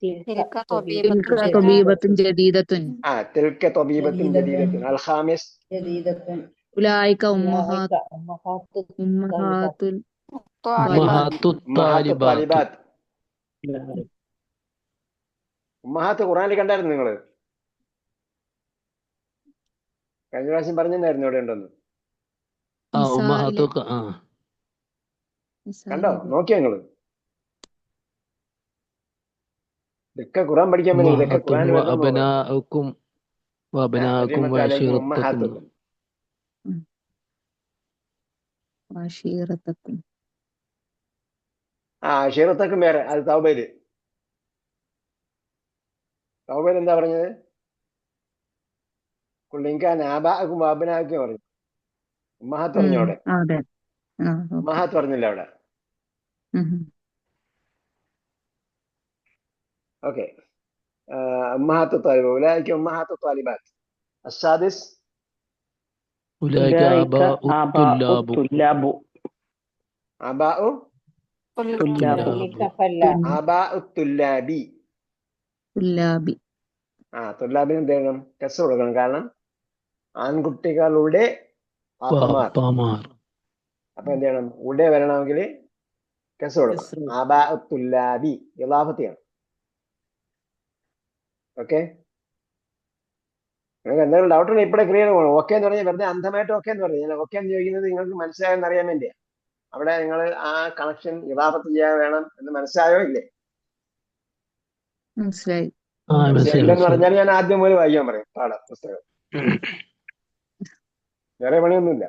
തിൽക തിൽക ത്വബീബത്തുൻ തിൽക ത്വബീബത്തുൻ ജദീദത്തുൻ. തിൽക ത്വബീബത്തുൻ ജദീദത്തുൻ. അൽ ഖാമിസ് ജദീദത്തുൻ. ഉലായിക ഉലായിക ഉമ്മഹാത്തുൽ ഉമ്മഹാത്തുൽ ഉമ്മഹാത്തു ഉമ്മഹാത്തു താലിബാത്തു. താലിബാത്ത്. ഉമ്മഹാത്ത് ഖുറാനിൽ കണ്ടായിരുന്നു നിങ്ങള്? കഴിഞ്ഞ പ്രാവശ്യം പറഞ്ഞിട്ടുണ്ടായിരുന്നു ഇവിടെ ഉണ്ടെന്ന്. ഉമ്മഹാത്തു കണ്ടോ? നോക്കിയോ നിങ്ങള്? ഇതൊക്കെ ഖുറാൻ പഠിക്കാൻ വേണ്ടി ഇതൊക്കെ ഖുറാൻ അബനാഉക്കും വഅബ്നാഉക്കും വഅശീറത്തുക്കും. വഅശീറത്തക്കും. അശീറത്തക്കും വേറെ. അത് തൗബയില് എന്താ പറഞ്ഞത്? കുള്ളിങ്കാൻ ആബാഅക്കും വഅബ്നാഅക്കും പറഞ്ഞു. ഉമ്മഹാത്ത് പറഞ്ഞു അവിടെ. അതെ. ഉമ്മഹാത്ത് പറഞ്ഞില്ല അവിടെ. ഓക്കെ. ഉമ്മഹാത്തു താലിബ ഉലായിക ഉമ്മഹാത്തു താലിബാത്ത്. അസ്സാദിസ് ഉലൈക ആബാഉത്തുല്ലാബു. ആബാഉ തിൽക ഫല്ലാഹ്. ആബാഉത്തുല്ലാബി. തുല്ലാബി. തുല്ലാബിന് എന്ത് ചെയ്യണം? കസ് കൊടുക്കണം. കാരണം ആൺകുട്ടികളുടെ പാപ്പമാർ. പാപ്പമാർ. അപ്പൊ എന്ത് ചെയ്യണം? ഉടെ വരണമെങ്കിൽ കസ് കൊടുക്കണം. ആബാഉത്തുല്ലാബി ഇളാഫത്തിയാണ്. ഓക്കെ. നിങ്ങൾക്ക് എന്തെങ്കിലും ഡൗട്ട് ഉണ്ടെങ്കിൽ ഇപ്പോഴേ ക്ലിയർ ചെയ്യണം. ഓക്കെ എന്ന് പറഞ്ഞാൽ വെറുതെ അന്ധമായിട്ട് ഓക്കെ എന്ന് പറഞ്ഞു. ഞാൻ ഓക്കെ എന്ന് ചോദിക്കുന്നത് നിങ്ങൾക്ക് മനസ്സിലായെന്ന് അറിയാൻ വേണ്ടിയാണ്. അവിടെ നിങ്ങൾ ആ കണക്ഷൻ ഇളാഫത്ത് ചെയ്യാൻ വേണം എന്ന് മനസ്സിലായോ ഇല്ലേ? മനസ്സിലായി. ഇല്ലെന്ന് പറഞ്ഞാൽ ഞാൻ ആദ്യം പോലെ വായിക്കാൻ പറയും പുസ്തകം. വേറെ പണിയൊന്നുമില്ല.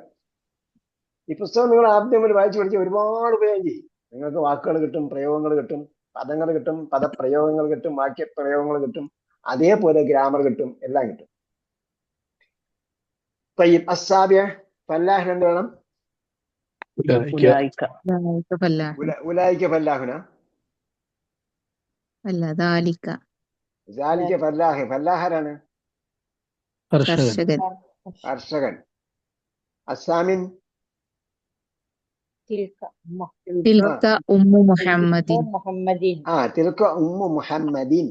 ഈ പുസ്തകം നിങ്ങൾ ആദ്യം പോലെ വായിച്ചു പഠിച്ച് ഒരുപാട് ഉപയോഗം ചെയ്യും. നിങ്ങൾക്ക് വാക്കുകൾ കിട്ടും, പ്രയോഗങ്ങൾ കിട്ടും, പദങ്ങൾ കിട്ടും, പദപ്രയോഗങ്ങൾ കിട്ടും, വാക്യപ്രയോഗങ്ങൾ കിട്ടും, അതേപോലെ ഗ്രാമർ കിട്ടും, എല്ലാം കിട്ടും. അസ്സാബിയ ഫല്ലാഹിന് എന്ത് വേണം? ഉലായിക ഫല്ലാഹുന. അല്ല, ദാലിക. ജാലിക ഫല്ലാഹ്. ഫല്ലാഹരാണ് കർഷകൻ. അസ്സാമിൻ തിൽക ഉമ്മു മുഹമ്മദിൻ. തിൽക ഉമ്മു മുഹമ്മദിൻ.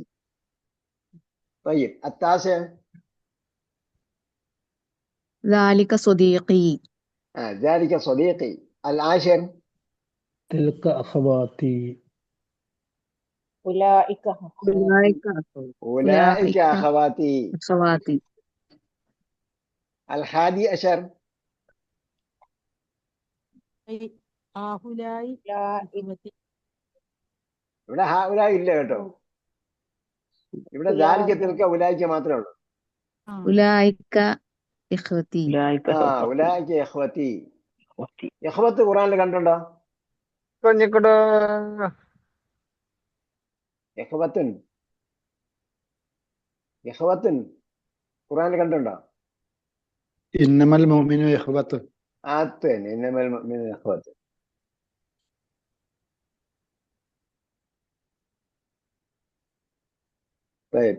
طيب التاسع ذلك صديقي. ذلك صديقي. العاشر تلك أخواتي. أولئك أخواتي. الحادي عشر ഇവിടെ ഹാഉലായി ഇല്ല കേട്ടോ. ഇവിടെ ദാലിക തിൽക ഉലായിക മാത്രമേ ഉള്ളൂ. ഉലായിക ഇഖ്വതി. ഉലായിക ഇഖ്വതി. ഇഖ്വത്ത് ഖുറാനിൽ കണ്ടുണ്ടോ? ഇഖ്വത്തുൻ ഖുറാനിൽ കണ്ടുണ്ടോ? ഇന്നമൽ മുഅ്മിനു ഇഖ്വത്ത്. ഇന്നമൽ മുഅ്മിനു ഇഖ്വത്ത്. طيب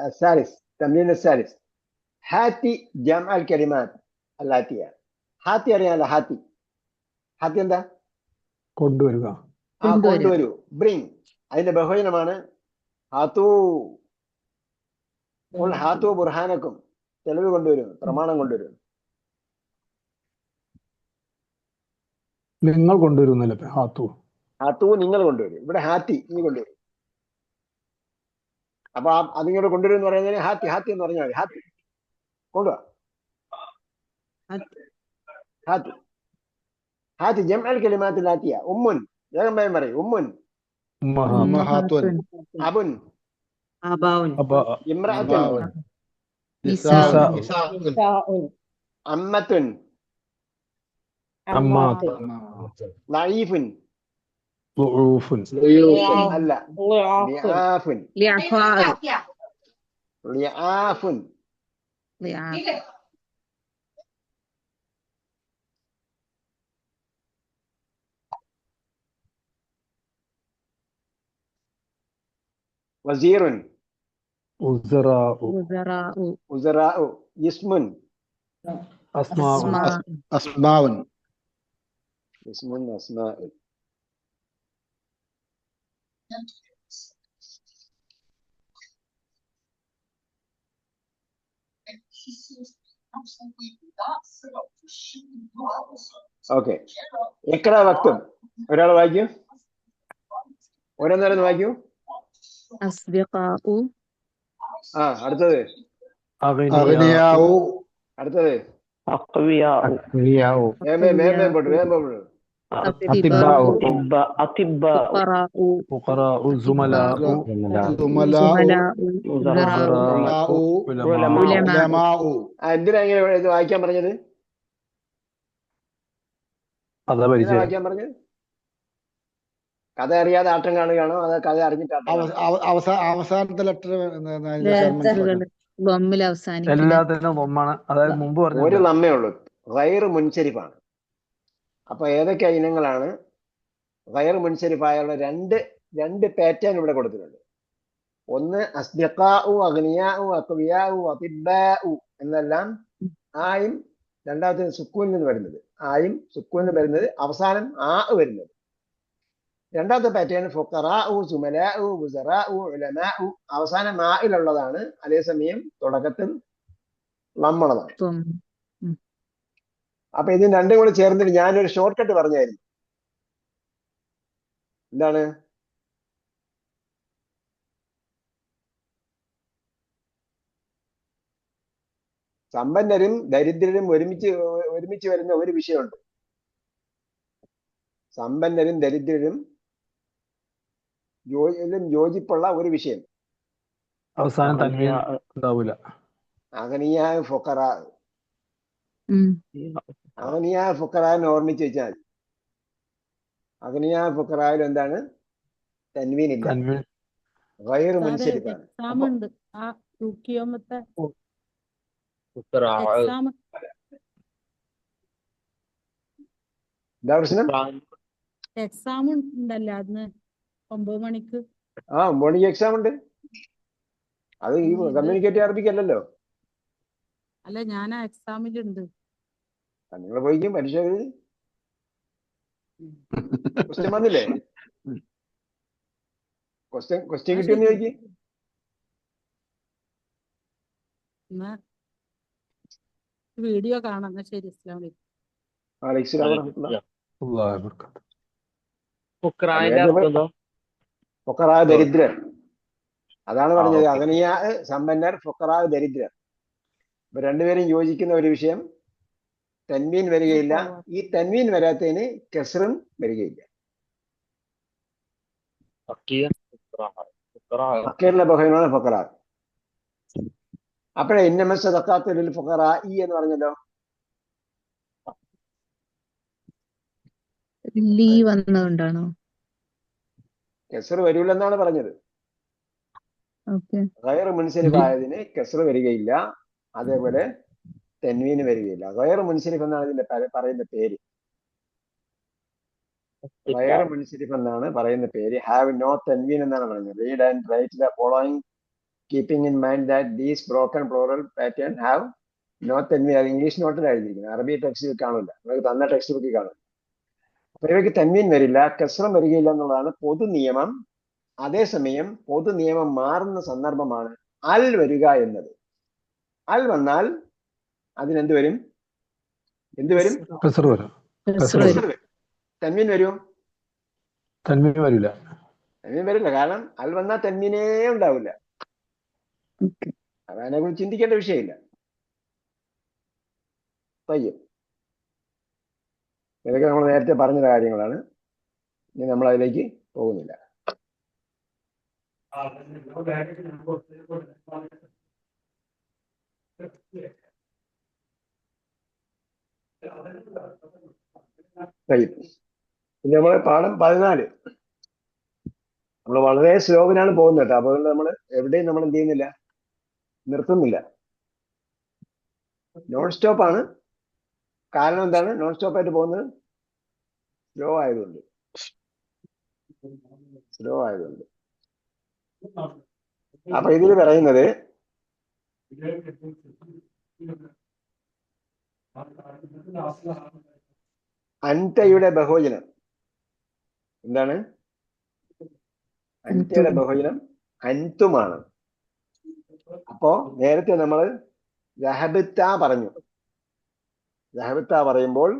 الثالث التمرين الثالث هاتي جمع الكلمات الآتية. هاتي അറിയാലോ? ഹാത്തി എന്താ? കൊണ്ടുവരിക. കൊണ്ടുവരൂ. ബ്രിങ്. അതിന്റെ ബഹുവചനമാണ് ഹാത്തു. ഹാത്തു ബുർഹാനക്കും. തെളിവ് കൊണ്ടുവരും, പ്രമാണം കൊണ്ടുവരും. നിങ്ങൾ കൊണ്ടുവരുന്നല്ലേ ഹാത്തു നിങ്ങൾ കൊണ്ടുവരും. ഇവിടെ ഹാത്തി നീ കൊണ്ടുവരും. അപ്പൊ അതിങ്ങോട്ട് കൊണ്ടുവരും എന്ന് പറയുന്നതിന് ഹാത്തി എന്ന് പറഞ്ഞാൽ മതി. ഹാത്തി കൊണ്ടുവാ. ഹാത്തി ജംഅൽ കലിമാത്തിൽ ഹാത്തിയ. ഉമ്മുൻ. വേഗം വേഗം പറയും. ഉമ്മുൻ, അബുൻ, ഇമ്രഅത്തുൻ, അമ്മത്തുൻ, ലഈഫുൻ, അല്ല ലിആഫുൻ, ലിആഫുൻ, വസീറുൻ, ഉസറാഉ, ഉസറാഉ, ഉസറാഉ, ഇസ്മുൻ, അസ്മാഉ, അസ്മാ, അസ്മാഉൻ, ഇസ്മുൻ, അസ്മാഉ. ഓക്കെ. എക്ര വക്തും ഒരാൾ വായിക്കൂ, ഓരോന്നോരോന്ന് വായിക്കൂ. അസ്ദിഖാഉ, അടുത്തത്, അഗ്നിയാഉ, അടുത്തത്, أقوياء അഗ്നിയാഉ, വേഗം പോട്ടു. അത്തിബാഉ, أطباء ഫുഖറാഉ, ഫുഖറാഉ, സുമലാഉ, സുമലാഉ, സുമലാഉ, ഉസറാഉ, ഉസറാഉ, ഉലമാഉ. ഉലമാ. ഉലമാഉ. എന്തിനാ ഇങ്ങനെ ഇത് വായിക്കാൻ പറഞ്ഞത്? അതാ എന്തിനാ പരിചയം. വായിക്കാൻ പറഞ്ഞത്? കഥ അറിയാതെ ആട്ടം കാണുകയാണോ അതോ കഥ അറിഞ്ഞിട്ട് ആട്ടം കാണുകയാണോ? അവസാനത്തെ ലെറ്റർ ലെറ്ററുകൾ ബൊമ്മിൽ അവസാനിക്കുന്ന എല്ലാത്തിനും ഒന്നാണ്. അതായത് മുമ്പ് ഒരു പറഞ്ഞ നമ്മേ ഉള്ളൂ, ഗൈർ മുൻസരിഫാണ്. അപ്പൊ ഏതൊക്കെ ഇനങ്ങളാണ് ഗൈർ മുൻസരിഫായുള്ള രണ്ട് പാറ്റേൺ ഇവിടെ കൊടുത്തിട്ടുണ്ട്. ഒന്ന് അസ്ദിഖാഉ, അഗ്നിയാഉ, അഖ്വിയാഉ, അതിബ്ബാഉ എന്നെല്ലാം ആയും രണ്ടാമത്തെ സുക്കൂനിൽ നിന്ന് വരുന്നത്, ആയും സുക്കൂനിൽ നിന്ന് വരുന്നത്, അവസാനം ആ വരുന്നത്. രണ്ടാമത്തെ പാറ്റേൺ ഫുഖറാഉ, സുമലാഉ, ഉസറാഉ, ഉലമാഉ, അവസാനം മായിലുള്ളതാണ്, അതേസമയം തുടക്കത്തിൽ നമ്മളുള്ളതാണ്. അപ്പൊ ഇത് രണ്ടും കൂടി ചേർന്നിട്ട് ഞാനൊരു ഷോർട്ട് കട്ട് പറഞ്ഞായിരുന്നു. എന്താണ്? സമ്പന്നരും ദരിദ്രരും ഒരുമിച്ച് വരുന്ന ഒരു വിഷയമുണ്ട്. സമ്പന്നരും ദരിദ്രരും യോജിപ്പുള്ള ഒരു വിഷയം. അവസാനം തൻവീൻ ഉണ്ടാവൂല. അഗ്നിയായ ഫുഖറാ, അഗ്നിയായ ഫുഖറാനെ ഓർമ്മിച്ച് വെച്ചാൽ അഗ്നിയായ ഫുഖറായിൽ എന്താണ്? തൻവീൻ ഇല്ല, ഗൈർ മുൻസരിഫാണ്. എന്താ പ്രശ്നം? എക്സാം ഉണ്ടല്ലോ അന്ന് 9 മണിക്ക്. 9 മണിക്ക് എക്സാം ഉണ്ട്. അത് ഈ കമ്മ്യൂണിക്കേറ്റീവ് അറബിക്ക് അല്ലല്ലോ. അല്ല, ഞാൻ ആ എക്സാമിലുണ്ട്. നിങ്ങൾ പോയിക്കും പരീക്ഷ എഴുതി. ക്വസ്റ്റ്യൻ വന്നില്ലേ? ക്വസ്റ്റ്യൻ കിട്ടിയെന്ന് ചോദിക്കും. വീഡിയോ കാണാം. ശരി, അസ്സലാമു ഫുഖറാ ദരിദ്രർ, അതാണ് പറഞ്ഞത്. അഗ്നിയാ സമ്പന്നർ, ഫുഖറാ ദരിദ്രർ. ഇപ്പൊ രണ്ടുപേരും യോജിക്കുന്ന ഒരു വിഷയം. തൻവീൻ വരികയില്ല. ഈ തൻവീൻ വരാത്തതിന് കസ്റും വരികയില്ല. ഫക്കീറിന്റെ ബഹുവിനാണ് ഫുഖറാ. അപ്പോഴേ ഇന്നമ സദഖാത്തു ലിൽ ഫുഖറാ എന്ന് പറഞ്ഞല്ലോ. വന്നുകൊണ്ടാണോ? കസ്ർ വരൂലെന്നാണ് പറഞ്ഞത്. ഗൈർ മുൻസരിഫായതിന് കസ്ർ വരികയില്ല, അതേപോലെ തൻവീന് വരികയില്ല. ഗൈർ മുൻസരിഫ് എന്നാണ് ഇതിന്റെ പറയുന്ന പേര്. ഗൈർ മുൻസരിഫ് എന്നാണ് പറയുന്ന പേര്. ഹാവ് നോ തൻവീൻ എന്നാണ് പറയുന്നത്. Read and write the following keeping in mind that these broken plural pattern have no തൻവീൻ. അത് ഇംഗ്ലീഷ് നോട്ടിലാണ് എഴുതിയിരിക്കുന്നത്, അറബി ടെക്സ്റ്റ് ബുക്ക് കാണില്ല. നിങ്ങൾക്ക് തന്ന ടെക്സ്റ്റ് ബുക്കിൽ കാണില്ല. അപ്പൊ ഇവയ്ക്ക് തൻവീൻ വരില്ല, കസ്രം വരികയില്ല എന്നുള്ളതാണ് പൊതു നിയമം. അതേസമയം പൊതു നിയമം മാറുന്ന സന്ദർഭമാണ് അൽ വരിക എന്നത്. അൽ വന്നാൽ അതിനെന്ത് വരും? എന്ത് വരും? തൻവീൻ വരുമോ? തൻവീൻ വരില്ല. തൻവീൻ വരില്ല. കാരണം അൽ വന്നാൽ തൻവീനേ ഉണ്ടാവില്ല. അതിനെ കുറിച്ച് ചിന്തിക്കേണ്ട വിഷയമില്ല. പയ്യെ ഇതൊക്കെ നമ്മൾ നേരത്തെ പറഞ്ഞ കാര്യങ്ങളാണ്. ഇനി നമ്മൾ അതിലേക്ക് പോകുന്നില്ല. പിന്നെ നമ്മള് പാഠം 14 നമ്മൾ വളരെ സ്ലോവിലാണ് പോകുന്നത് കേട്ടോ. അതുകൊണ്ട് നമ്മൾ എവിടെയും നമ്മൾ എന്ത് ചെയ്യുന്നില്ല, നിർത്തുന്നില്ല. നോൺ സ്റ്റോപ്പ് ആണ്. കാരണം എന്താണ് നോൺ സ്റ്റോപ്പ് ആയിട്ട് പോകുന്നത്? സ്ലോ ആയതുകൊണ്ട്. അപ്പൊ ഇതിൽ പറയുന്നത് അൻതയുടെ ബഹുവചനം എന്താണ്? അൻതയുടെ ബഹുവചനം അൻതുമാണ്. അപ്പോ നേരത്തെ നമ്മൾ ദഹബത്ത പറഞ്ഞു. ദഹബത്ത പറയുമ്പോൾ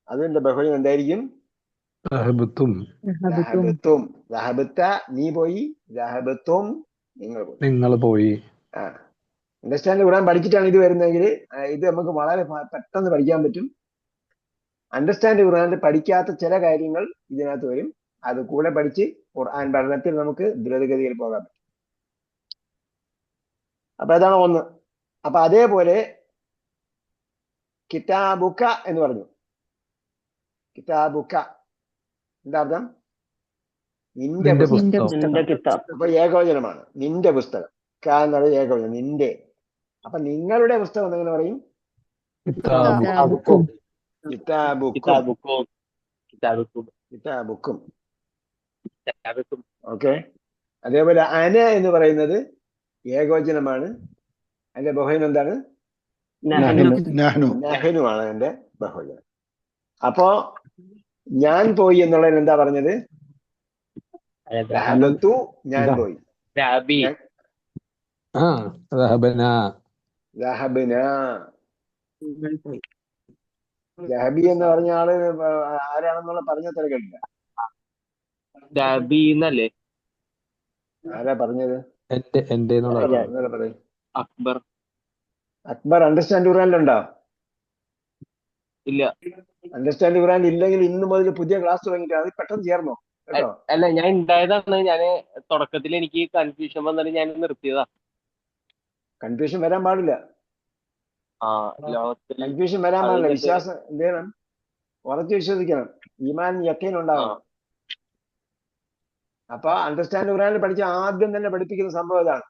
അതിന്റെ ബഹുവചനം എന്തായിരിക്കും? ദഹബത്തും. ദഹബത്തും. ദഹബത്ത നീ പോയി, ദഹബത്തും നിങ്ങൾ പോയി. നിങ്ങൾ പോയി. ആ, അണ്ടർസ്റ്റാൻഡ് ഖുർആൻ പഠിച്ചിട്ടാണ് ഇത് വരുന്നതെങ്കിൽ ഇത് നമുക്ക് വളരെ പെട്ടെന്ന് പഠിക്കാൻ പറ്റും. അണ്ടർസ്റ്റാൻഡ് ഖുർആനിൽ പഠിക്കാത്ത ചില കാര്യങ്ങൾ ഇതിനകത്ത് വരും. അത് കൂടെ പഠിച്ച് ഖുർആൻ പഠനത്തിൽ നമുക്ക് ദ്രുതഗതിയിൽ പോകാൻ പറ്റും. അപ്പൊ അതാണ് ഒന്ന്. അപ്പൊ അതേപോലെ കിതാബുക്ക എന്ന് പറഞ്ഞു. കിതാബുക്ക എന്താ അർത്ഥം? നിന്റെ പുസ്തകം. അപ്പൊ ഏകവചനമാണ്. നിന്റെ പുസ്തകം. ക എന്നത് ഏകവചനം, നിന്റെ. അപ്പൊ നിങ്ങളുടെ പുസ്തകം എങ്ങനെ പറയും? കിതാബുക്കും. ഓക്കെ. അതേപോലെ അന എന്ന് പറയുന്നത് ഏകവചനമാണ്. അതിന്റെ ബഹുവചനം എന്താണ്? നഹ്നുമാണ് അതിന്റെ ബഹുവചനം. അപ്പോ ഞാൻ പോയി എന്നുള്ളതിന് എന്താ പറഞ്ഞത്? ദഹബത്തു, ഞാൻ പോയി. ദഹബി എന്ന് പറഞ്ഞ ആള് ആരാണെന്നുള്ള പറഞ്ഞ തിരക്കില്ല. ആരാ പറഞ്ഞത്? അക്ബർ. അക്ബർ അണ്ടർസ്റ്റാൻഡ് ഖുർആനിലുണ്ടോ? ഇല്ല. അണ്ടർസ്റ്റാൻഡ് ഖുർആൻ ഇല്ലെങ്കിൽ ഇന്ന് മുതൽ പുതിയ ക്ലാസ് തുടങ്ങിയിട്ട് അത് പെട്ടെന്ന് ചേർന്നോ കേട്ടോ. അല്ല, ഞാൻ ഉണ്ടായതാണ്. ഞാൻ തുടക്കത്തിൽ എനിക്ക് കൺഫ്യൂഷൻ വന്നിട്ട് ഞാൻ നിർത്തിയതാ. കൺഫ്യൂഷൻ വരാൻ പാടില്ല. കൺഫ്യൂഷൻ വരാൻ പാടില്ല. വിശ്വാസം എന്ത് ചെയ്യണം? ഉറച്ചു വിശ്വസിക്കണം. ഈമാൻ യഖീൻ ഉണ്ടാവണം. അപ്പൊ അണ്ടർസ്റ്റാൻഡ് ഖുർആനിൽ പഠിച്ച ആദ്യം തന്നെ പഠിപ്പിക്കുന്ന സംഭവം ഇതാണ്.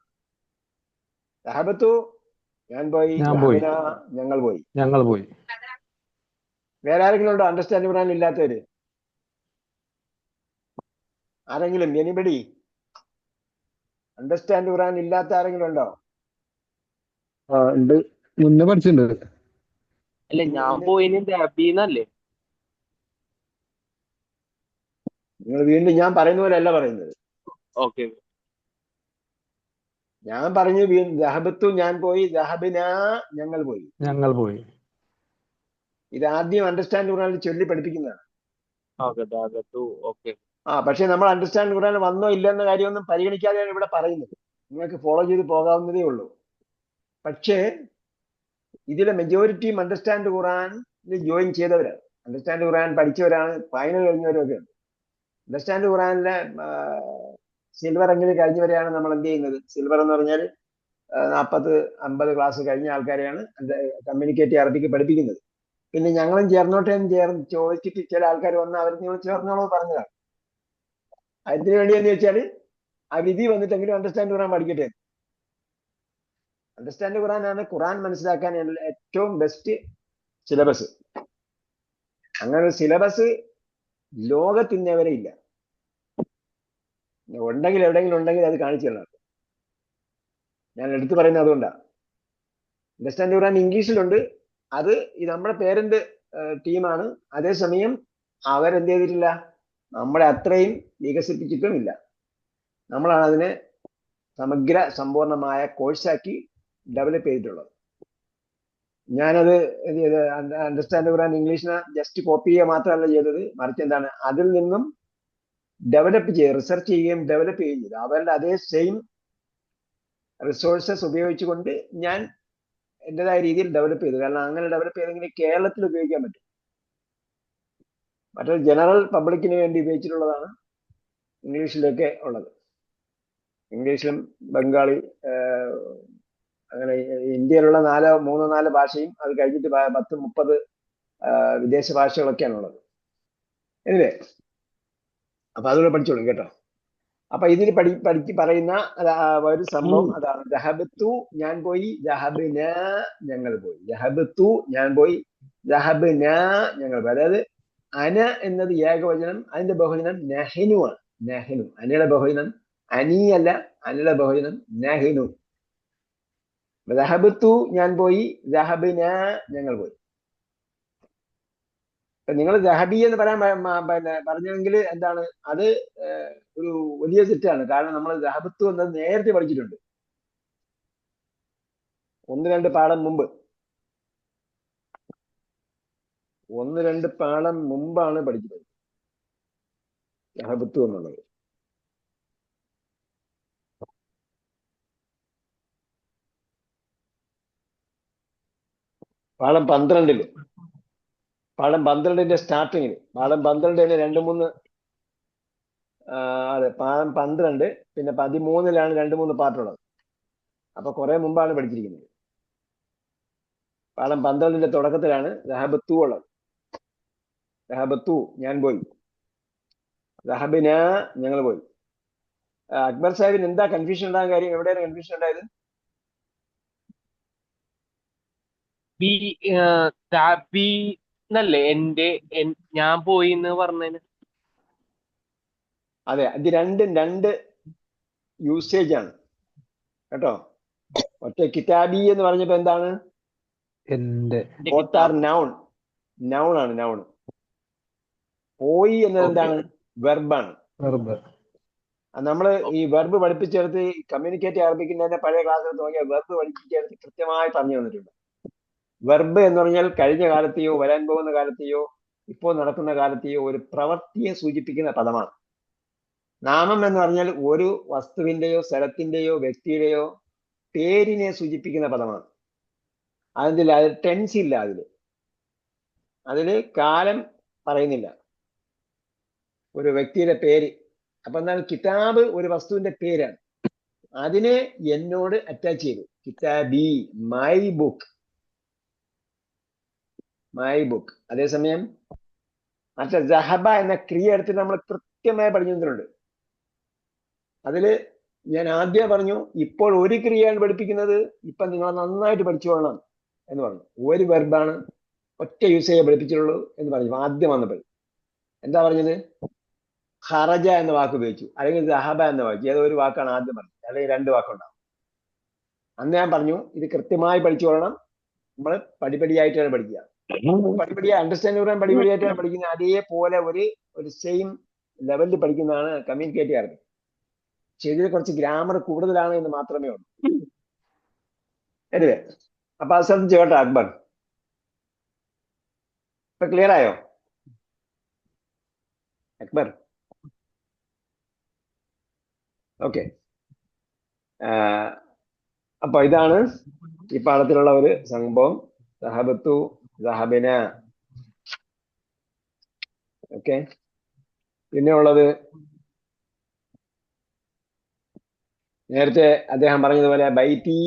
ദഹബത്തു, ഞാൻ പോയി. ഞങ്ങൾ പോയി. വേറെ ആരെങ്കിലും ഉണ്ടോ അണ്ടർസ്റ്റാൻഡ് ഖുർആൻ ഇല്ലാത്തവര്? ആരെങ്കിലും? എനിബഡി? അണ്ടർസ്റ്റാൻഡ് ഖുർആൻ ഇല്ലാത്ത ആരെങ്കിലും ഉണ്ടോ? ഉണ്ട്, മുന്നേ പഠിച്ചിട്ടുണ്ട്. അല്ല, ഞാൻ പോയിന്നല്ലേ. നിങ്ങൾ വീണ്ടും ഞാൻ പറയുന്ന പോലെ അല്ല പറയുന്നത്. ഓക്കെ. ഞാൻ പറഞ്ഞു ദഹബത്തു, ഞാൻ പോയി. ദഹബിന, ഞങ്ങൾ പോയി. ഇത് ആദ്യം അണ്ടർസ്റ്റാൻഡ് ഖുർആനിൽ ചൊല്ലി പഠിപ്പിക്കുന്നതാണ്. പക്ഷെ നമ്മൾ അണ്ടർസ്റ്റാൻഡ് ഖുർആൻ വന്നോ ഇല്ലെന്ന കാര്യമൊന്നും പരിഗണിക്കാതെയാണ് ഇവിടെ പറയുന്നത്. നിങ്ങൾക്ക് ഫോളോ ചെയ്ത് പോകാവുന്നതേ ഉള്ളൂ. പക്ഷേ ഇതിലെ മെജോറിറ്റിയും അണ്ടർസ്റ്റാൻഡ് ഖുർആനിൽ ജോയിൻ ചെയ്തവരാണ്. അണ്ടർസ്റ്റാൻഡ് ഖുർആൻ പഠിച്ചവരാണ്. ഫൈനൽ കഴിഞ്ഞവരൊക്കെ ഉണ്ട്. അണ്ടർസ്റ്റാൻഡ് ഖുർആനിലെ സിൽവർ എങ്കിലും കഴിഞ്ഞവരെയാണ് നമ്മൾ എന്ത് ചെയ്യുന്നത്? സിൽവർ എന്ന് പറഞ്ഞാൽ 40-50 ക്ലാസ് കഴിഞ്ഞ ആൾക്കാരെയാണ് കമ്മ്യൂണിക്കേറ്റീവ് അറബിക്ക് പഠിപ്പിക്കുന്നത്. പിന്നെ ഞങ്ങളും ചേർന്നോട്ടെ എന്ന് ചോദിച്ചിട്ട് ചില ആൾക്കാർ വന്ന് അവർ നിങ്ങൾ ചേർന്നോളൂ പറഞ്ഞതാണ്. അതിന് വേണ്ടി എന്ന് വെച്ചാൽ ആ വിധി വന്നിട്ടെങ്കിലും അണ്ടർസ്റ്റാൻഡ് ഖുർആൻ പഠിക്കട്ടെ. അണ്ടർസ്റ്റാൻഡ് ഖുർആനാണ് ഖുർആൻ മനസ്സിലാക്കാൻ ഏറ്റവും ബെസ്റ്റ് സിലബസ്. അങ്ങനെ ഒരു സിലബസ് ലോകത്തിന്നവരെ ഇല്ല. ഉണ്ടെങ്കിൽ എവിടെയെങ്കിലും ഉണ്ടെങ്കിൽ അത് കാണിച്ചു തരണം. ഞാൻ എടുത്തു പറയുന്നത് അതുകൊണ്ടാണ്. അണ്ടർസ്റ്റാൻഡ് ഖുർആൻ ഇംഗ്ലീഷിലുണ്ട്. അത് ഈ നമ്മുടെ പേരന്റ് ടീമാണ്. അതേസമയം അവരെന്ത് ചെയ്തിട്ടില്ല, നമ്മളെ അത്രയും വികസിപ്പിച്ചിട്ടുമില്ല. നമ്മളാണ് അതിനെ സമഗ്ര സമ്പൂർണമായ കോഴ്സാക്കി ഡെവലപ്പ് ചെയ്തിട്ടുള്ളത്. ഞാനത് അണ്ടർസ്റ്റാൻഡ് ഖുർആൻ ഇംഗ്ലീഷിനെ ജസ്റ്റ് കോപ്പി ചെയ്യുക മാത്രമല്ല ചെയ്തത്, മറിച്ച് എന്താണ് അതിൽ നിന്നും ഡെവലപ്പ് ചെയ്യുക, റിസർച്ച് ചെയ്യുകയും ഡെവലപ്പ് ചെയ്യുകയും ചെയ്തു. അവരുടെ അതേ സെയിം റിസോഴ്സസ് ഉപയോഗിച്ചുകൊണ്ട് ഞാൻ എൻ്റെതായ രീതിയിൽ ഡെവലപ്പ് ചെയ്തു. കാരണം അങ്ങനെ ഡെവലപ്പ് ചെയ്തെങ്കിൽ കേരളത്തിൽ ഉപയോഗിക്കാൻ പറ്റും. മറ്റൊരു ജനറൽ പബ്ലിക്കിന് വേണ്ടി ഉപയോഗിച്ചിട്ടുള്ളതാണ് ഇംഗ്ലീഷിലൊക്കെ ഉള്ളത്. ഇംഗ്ലീഷിലും ബംഗാളി, അങ്ങനെ ഇന്ത്യയിലുള്ള 3-4 ഭാഷയും അത് കഴിഞ്ഞിട്ട് 10-30 വിദേശ ഭാഷകളൊക്കെയാണ് ഉള്ളത്. എനിവേ, അപ്പൊ അതുകൂടെ പഠിച്ചോളൂ കേട്ടോ. അപ്പൊ ഇതിൽ പറയുന്ന ഒരു സംഭവം അതാണ്. ദഹബത്തു, ഞാൻ പോയി. ദഹബിന, ഞങ്ങൾ പോയി. ദഹബത്തു, ഞാൻ പോയി. ദഹബിന, ഞങ്ങൾ പോയി. അതായത് അന എന്നത് ഏകവചനം, അതിന്റെ ബഹുവചനം നഹ്നു ആണ്. നഹ്നു. അനയുടെ ബഹുവചനം അനി അല്ല, അനിയുടെ ബഹുജനം നഹ്നു. ദഹബത്തു ഞാൻ പോയി, ദഹബിന ഞങ്ങൾ പോയി. നിങ്ങൾ ദഹബി എന്ന് പറയാൻ പിന്നെ പറഞ്ഞെങ്കിൽ എന്താണ് അത് ഒരു വലിയ തെറ്റാണ്. കാരണം നമ്മൾ ദഹബത്തു എന്നത് നേരത്തെ പഠിച്ചിട്ടുണ്ട്, 1-2 പാഠം മുമ്പ്, 1-2 പാഠം മുമ്പാണ് പഠിച്ചത് ദഹബത്തു എന്നുള്ളത്. പാഠം 12 പാഠം 12 സ്റ്റാർട്ടിങ്ങിൽ, പാഠം 12 2-3 അതെ, പാഠം 12 പിന്നെ 13 2-3 പാർട്ടുള്ളത്. അപ്പൊ കുറെ മുമ്പാണ് പഠിച്ചിരിക്കുന്നത്. പാഠം 12 തുടക്കത്തിലാണ് ദഹബത്തു ഉള്ളത്. ദഹബത്തു ഞാൻ പോയി, ദഹബിന ഞങ്ങൾ പോയി. അക്ബർ സാഹിബിന് എന്താ കൺഫ്യൂഷൻ ഉണ്ടാകാൻ കാര്യം? എവിടെയാണ് കൺഫ്യൂഷൻ ഉണ്ടായത്? എന്നല്ലേ ഞാൻ പോയി എന്ന് പറഞ്ഞതിന്? അതെ, ഇത് രണ്ടും 2 യൂസേജ് ആണ് കേട്ടോ. ഒറ്റ കിതാബി എന്ന് പറഞ്ഞപ്പോ എന്താണ്? ബോത്ത് ആർ നൗൺ ആണ്, നൗൺ. പോയി എന്നത് എന്താണ്? വെർബാണ്. നമ്മള് ഈ വെർബ് പഠിപ്പിച്ചെടുത്ത് കമ്മ്യൂണിക്കേറ്റ് അറബിക്കിന്റെ പഴയ ക്ലാസ്സിൽ നോക്കിയാൽ വെർബ് പഠിപ്പിച്ചെടുത്ത് കൃത്യമായി പറഞ്ഞു തന്നിട്ടുണ്ട്. വെർബ് എന്ന് പറഞ്ഞാൽ കഴിഞ്ഞ കാലത്തെയോ വരാൻ പോകുന്ന കാലത്തെയോ ഇപ്പോൾ നടക്കുന്ന കാലത്തെയോ ഒരു പ്രവൃത്തിയെ സൂചിപ്പിക്കുന്ന പദമാണ്. നാമം എന്ന് പറഞ്ഞാൽ ഒരു വസ്തുവിന്റെയോ സ്ഥലത്തിന്റെയോ വ്യക്തിയുടെയോ പേരിനെ സൂചിപ്പിക്കുന്ന പദമാണ്. അതിൽ ടെൻസ് ഇല്ല, അതില് കാലം പറയുന്നില്ല, ഒരു വ്യക്തിയുടെ പേര്. അപ്പൊ എന്താണ്? കിതാബ് ഒരു വസ്തുവിന്റെ പേരാണ്, അതിനെ എന്നോട് അറ്റാച്ച് ചെയ്തു. കിതാബി, മൈ ബുക്ക്, മൈ ബുക്ക്. അതേസമയം മറ്റേ ജഹബ എന്ന ക്രിയ എടുത്ത് നമ്മൾ കൃത്യമായി പഠിക്കുന്നുണ്ട്. അതില് ഞാൻ ആദ്യം പറഞ്ഞു, ഇപ്പോൾ ഒരു ക്രിയയാണ് പഠിപ്പിക്കുന്നത്, ഇപ്പൊ നിങ്ങൾ നന്നായിട്ട് പഠിച്ചുകൊള്ളണം എന്ന് പറഞ്ഞു. ഒരു വെർബാണ്, ഒറ്റ യൂസേജ് പഠിപ്പിച്ചിട്ടുള്ളൂ എന്ന് പറഞ്ഞു. ആദ്യം വന്നപ്പോൾ എന്താ പറഞ്ഞത്? ഖറജ എന്ന വാക്ക് ഉപയോഗിച്ചു, അല്ലെങ്കിൽ ദഹബ എന്ന വാക്ക്, ഏതോ ഒരു വാക്കാണ് ആദ്യം പറഞ്ഞത്, അല്ലെങ്കിൽ 2 വാക്കുണ്ടാവും. അന്ന് ഞാൻ പറഞ്ഞു ഇത് കൃത്യമായി പഠിച്ചുകൊള്ളണം, നമ്മൾ പടിപടിയായിട്ടാണ് പഠിക്കുക. പടിപടിയായി അണ്ടർസ്റ്റാൻഡ് പറയാൻ പടിപടിയായിട്ടാണ് പഠിക്കുന്നത്. അതേപോലെ ഒരു സെയിം ലെവലിൽ പഠിക്കുന്നതാണ് കമ്മ്യൂണിക്കേറ്റ് അറബി. പക്ഷെ ഇതിൽ കുറച്ച് ഗ്രാമർ കൂടുതലാണ് എന്ന് മാത്രമേ ഉള്ളൂ. അല്ലേ? അപ്പൊ അത് ശ്രദ്ധിച്ചു കേട്ടോ അക്ബർ. ഇപ്പൊ ക്ലിയർ ആയോ അക്ബർ? ഓക്കെ. അപ്പൊ ഇതാണ് ഈ പാഠത്തിലുള്ള ഒരു സംഭവം. ദഹബത്തു, ദഹബിന. ഓക്കെ. പിന്നെ ഉള്ളത് നേരത്തെ അദ്ദേഹം പറഞ്ഞതുപോലെ ബൈത്തി,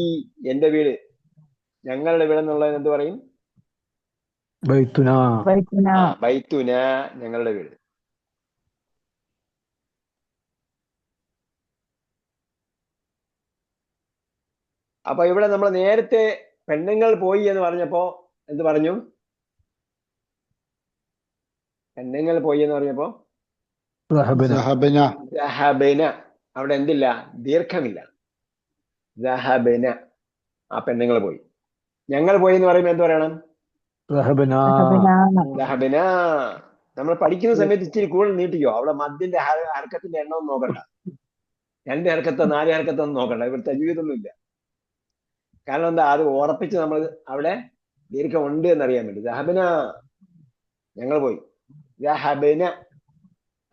എന്റെ വീട്, ഞങ്ങളുടെ വീട് എന്നുള്ളത് എന്ത് പറയും? ബൈത്തുന, ഞങ്ങളുടെ വീട്. അപ്പൊ ഇവിടെ നമ്മൾ നേരത്തെ പെണ്ണുങ്ങൾ പോയി എന്ന് പറഞ്ഞപ്പോ എന്ത് പറഞ്ഞു? പെണ്ണുങ്ങൾ പോയി എന്ന് പറഞ്ഞപ്പോ ദഹബന. അവിടെ എന്തില്ല? ദീർഘമില്ല. ദഹബന, ആ പെണ്ണുങ്ങൾ പോയി. ഞങ്ങൾ പോയി എന്ന് പറയുമ്പോൾ എന്ത് പറയണം? ദഹബന. നമ്മൾ പഠിക്കുന്ന സമയത്ത് ഇച്ചിരി കൂടുതൽ നീട്ടിക്കോ. അവിടെ മദ്യന്റെ ഹർക്കത്തിന്റെ എണ്ണമൊന്നും നോക്കണ്ട, 2 ഹർക്കത്തോ 4 ഹർക്കത്തോ ഒന്നും നോക്കണ്ട. ഇവിടെ തജ്വീദൊന്നും ഇല്ല. കാരണം എന്താ? അത് ഉറപ്പിച്ച് നമ്മൾ അവിടെ ദീർഘം ഉണ്ട് എന്നറിയാൻ വേണ്ടി. ദഹബന, ഞങ്ങൾ പോയി. ദഹബന,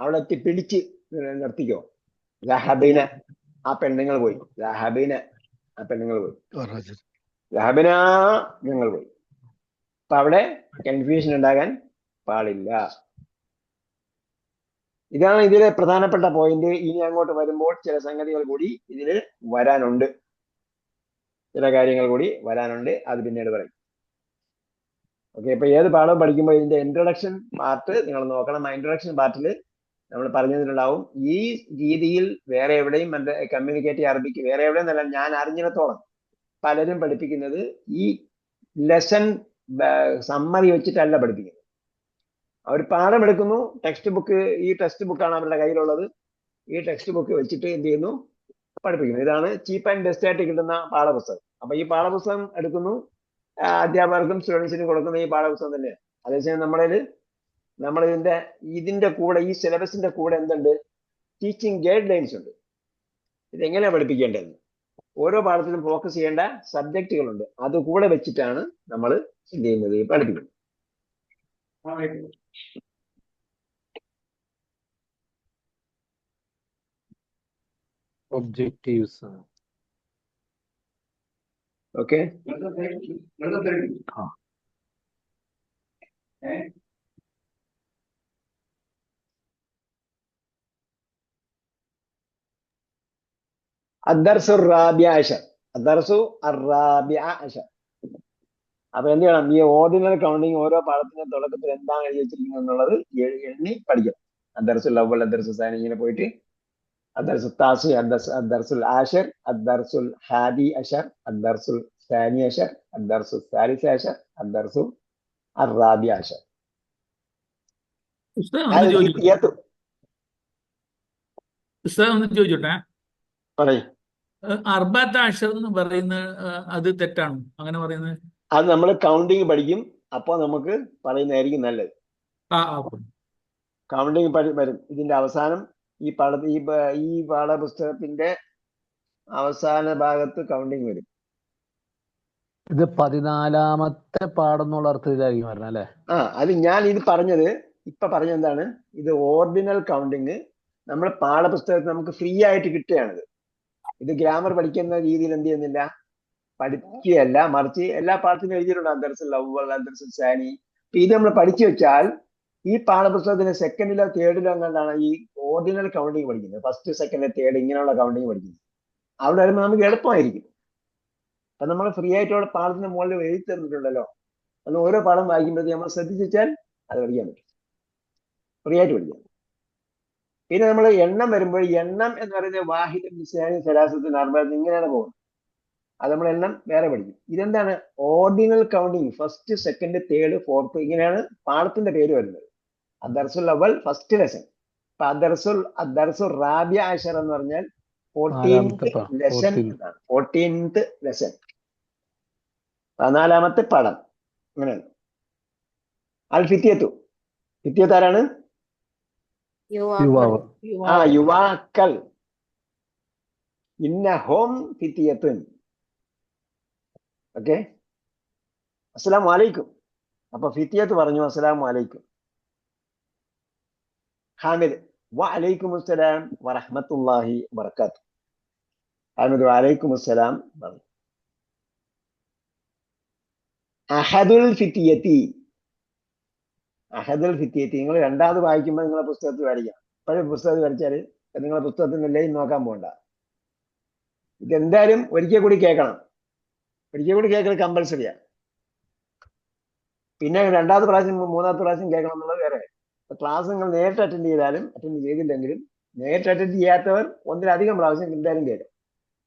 അവിടെ എത്തി പിടിച്ച് നിർത്തിക്കോ. ദഹബന, ആ പെണ്ണുങ്ങൾ പോയി. ദഹബന, ആ പെണ്ണുങ്ങൾ പോയി. ദഹബന, ഞങ്ങൾ പോയി. അപ്പൊ അവിടെ കൺഫ്യൂഷൻ ഉണ്ടാകാൻ പാടില്ല. ഇതാണ് ഇതിലെ പ്രധാനപ്പെട്ട പോയിന്റ്. ഇനി അങ്ങോട്ട് വരുമ്പോൾ ചില സംഗതികൾ കൂടി ഇതിൽ വരാനുണ്ട്, ചില കാര്യങ്ങൾ കൂടി വരാനുണ്ട്. അത് പിന്നീട് പറയും. ഓക്കെ. ഇപ്പൊ ഏത് പാഠം പഠിക്കുമ്പോൾ ഇതിന്റെ ഇൻട്രൊഡക്ഷൻ പാർട്ട് നിങ്ങൾ നോക്കണം. ആ ഇൻട്രൊഡക്ഷൻ പാർട്ടിൽ നമ്മൾ പറഞ്ഞു തന്നിട്ടുണ്ടാവും. ഈ രീതിയിൽ വേറെ എവിടെയും കമ്മ്യൂണിക്കേറ്റ് അറബിക്ക് വേറെ എവിടെയും നല്ല ഞാൻ അറിഞ്ഞിടത്തോളം പലരും പഠിപ്പിക്കുന്നത് ഈ ലെസൺ സമ്മറി വെച്ചിട്ടല്ല പഠിപ്പിക്കുന്നത്. അവർ പാഠം എടുക്കുന്നു, ടെക്സ്റ്റ് ബുക്ക്, ഈ ടെക്സ്റ്റ് ബുക്കാണ് അവരുടെ കയ്യിലുള്ളത്. ഈ ടെക്സ്റ്റ് ബുക്ക് വെച്ചിട്ട് എന്ത് ചെയ്യുന്നു, പഠിപ്പിക്കുന്നു. ഇതാണ് ചീപ്പ് ആൻഡ് ബെസ്റ്റ് ആയിട്ട് കിട്ടുന്ന പാഠപുസ്തകം. അപ്പൊ ഈ പാഠപുസ്തകം എടുക്കുന്നു, അധ്യാപകർക്കും സ്റ്റുഡൻസിനും കൊടുക്കുന്ന ഈ പാഠപുസ്തകം തന്നെയാണ്. അതേസമയം ഇതിന്റെ കൂടെ, ഈ സിലബസിന്റെ കൂടെ എന്തുണ്ട്, ടീച്ചിങ് ഗൈഡ് ലൈൻസ് ഉണ്ട്. ഇതെങ്ങനെയാണ് പഠിപ്പിക്കേണ്ടതെന്ന്, ഓരോ പാഠത്തിലും ഫോക്കസ് ചെയ്യേണ്ട സബ്ജക്റ്റുകളുണ്ട്. അത് കൂടെ വെച്ചിട്ടാണ് നമ്മൾ എന്ത് ചെയ്യുന്നത്, പഠിപ്പിക്കുന്നത്. ഒബ്ജക്റ്റീവ്സ്. ഓക്കെ, അദ്ദർസു റാബിഅ അശർ. അപ്പൊ എന്ത് ചെയ്യണം, ഈ ഓർഡിനൽ കൗണ്ടിങ് ഓരോ പാഠത്തിന്റെ തുടക്കത്തിൽ എന്താണ് എഴുതി വെച്ചിരിക്കുന്നത് എന്നുള്ളത് എണ്ണി പഠിക്കണം. അദ്ദർസുൽ അവ്വൽ, അദ്ദർസുൽ സാനി, ഇങ്ങനെ പോയിട്ട് അദ്ദർസുൽ താസി, അദ്ദർസുൽ ആശർ, അദ്ദർസുൽ ഹാദി അശർ, അദ്ദർസുൽ സാനി അശർ, അദ്ദർസുൽ സാലിസ അശർ, അദ്ദർസുൽ അറാബിഅ അശർ. ഒന്ന് ചോദിച്ചോട്ടെ, പറയും അർബഅത്ത് അശർ എന്ന് പറയുന്നത് അത് തെറ്റാണോ അങ്ങനെ പറയുന്നത്? അത് നമ്മൾ കൗണ്ടിങ് പഠിക്കും, അപ്പോൾ നമുക്ക് പറയുന്നതായിരിക്കും നല്ലത്. കൗണ്ടിങ് വരും ഇതിന്റെ അവസാനം. ഈ പാഠപുസ്തകത്തിന്റെ അവസാന ഭാഗത്ത് കൗണ്ടിങ് വരും. ഇത് 14ാമത്തെ പാഠം എന്നുള്ള അർത്ഥത്തിലായിരിക്കും പറഞ്ഞത് അല്ലേ? അത് ഞാൻ ഇത് പറഞ്ഞത് എന്താണ്, ഇത് ഓർഡിനൽ കൗണ്ടിങ് നമ്മൾ പാഠപുസ്തകത്തിൽ നമുക്ക് ഫ്രീ ആയിട്ട് കിട്ടുകയാണിത്. ഇത് ഗ്രാമർ പഠിക്കുന്ന രീതിയിൽ എന്ത് ചെയ്യുന്നില്ല, പഠിക്കുകയല്ല, മറിച്ച് എല്ലാ പാഠത്തിനും എഴുതിയിട്ടുണ്ട് അദ്ദർസുൽ അവ്വൽ, അദ്ദർസുൽ സാനി. ഇത് നമ്മൾ പഠിച്ചു വെച്ചാൽ ഈ പാഠപുസ്തകത്തിന് സെക്കൻഡിലോ തേർഡിലോ എങ്ങാണ്ടാണ് ഈ ഓർഡിനൽ കൗണ്ടിങ് പഠിക്കുന്നത്. ഫസ്റ്റ്, സെക്കൻഡ്, തേർഡ് ഇങ്ങനെയുള്ള കൗണ്ടിങ് പഠിക്കുന്നത്. അവിടെ വരുമ്പോൾ നമുക്ക് എളുപ്പമായിരിക്കും. അപ്പൊ നമ്മൾ ഫ്രീ ആയിട്ടുള്ള പാഠത്തിന് മുകളിൽ എഴുതി തന്നിട്ടുണ്ടല്ലോ, അന്ന് ഓരോ പാഠം വായിക്കുമ്പോഴത്തേക്ക് നമ്മൾ ശ്രദ്ധിച്ചാൽ അത് പഠിക്കാൻ പറ്റും, ഫ്രീ ആയിട്ട് പഠിക്കാം. പിന്നെ നമ്മൾ എണ്ണം വരുമ്പോൾ, എണ്ണം എന്ന് പറയുന്നത് വാഹിദ്, നിസ്യാനി, സലാസത്തിന്, അർബഅത്ത് ഇങ്ങനെയാണ് പോകുന്നത്. അത് നമ്മൾ എണ്ണം വേറെ പഠിക്കും. ഇതെന്താണ്, ordinal counting, first, second, third, fourth, ഇങ്ങനെയാണ് പാഠത്തിന്റെ പേര് വരുന്നത്. അദ്ദർസുൽ അവ്വൽ ഫസ്റ്റ് ലെസൺ. അപ്പൊ അദ്ദർസുൽ റാബിഅ അശർ എന്ന് പറഞ്ഞാൽ 14th ലെസൺ. 14th ലെസൺ, 14ാമത്തെ പാഠം. അങ്ങനെയാണ്. അൽ ഫിത്യത്തു ആരാണ്? യുവാക്കൾ. ഇന്നഹും ഫിത്യത്തുൻ. ഓക്കെ, അസ്സലാമു അലൈക്കും. അപ്പൊ ഫിത്യത്ത് പറഞ്ഞു അസ്സലാമു അലൈക്കും. ഹാമിദ് വഅലൈക്കും അസ്സലാം വറഹ്മത്തുള്ളാഹി വബറകാതുഹു. ഹാമിദ് വഅലൈക്കും അസ്സലാം പറഞ്ഞു. അഹദുൽ ഫിത്യത്തി. നിങ്ങൾ രണ്ടാമത് വായിക്കുമ്പോൾ നിങ്ങളെ പുസ്തകത്തിൽ വരയ്ക്കാം. ഇപ്പോഴും പുസ്തകത്തിൽ വരച്ചാൽ നിങ്ങളെ പുസ്തകത്തിൽ നിലയിൽ നോക്കാൻ പോകണ്ട. ഇതെന്തായാലും ഒരിക്കൽ കൂടി കേൾക്കണം. കമ്പൽസറിയാ. പിന്നെ രണ്ടാമത്തെ പ്രാവശ്യം, മൂന്നാമത്തെ പ്രാവശ്യം കേൾക്കണം എന്നുള്ളത് വേറെ. ക്ലാസ് നിങ്ങൾ നേരിട്ട് അറ്റൻഡ് ചെയ്തില്ലെങ്കിലും, നേരിട്ട് അറ്റൻഡ് ചെയ്യാത്തവർ ഒന്നിലധികം പ്രാവശ്യം എന്തായാലും കേൾക്കണം.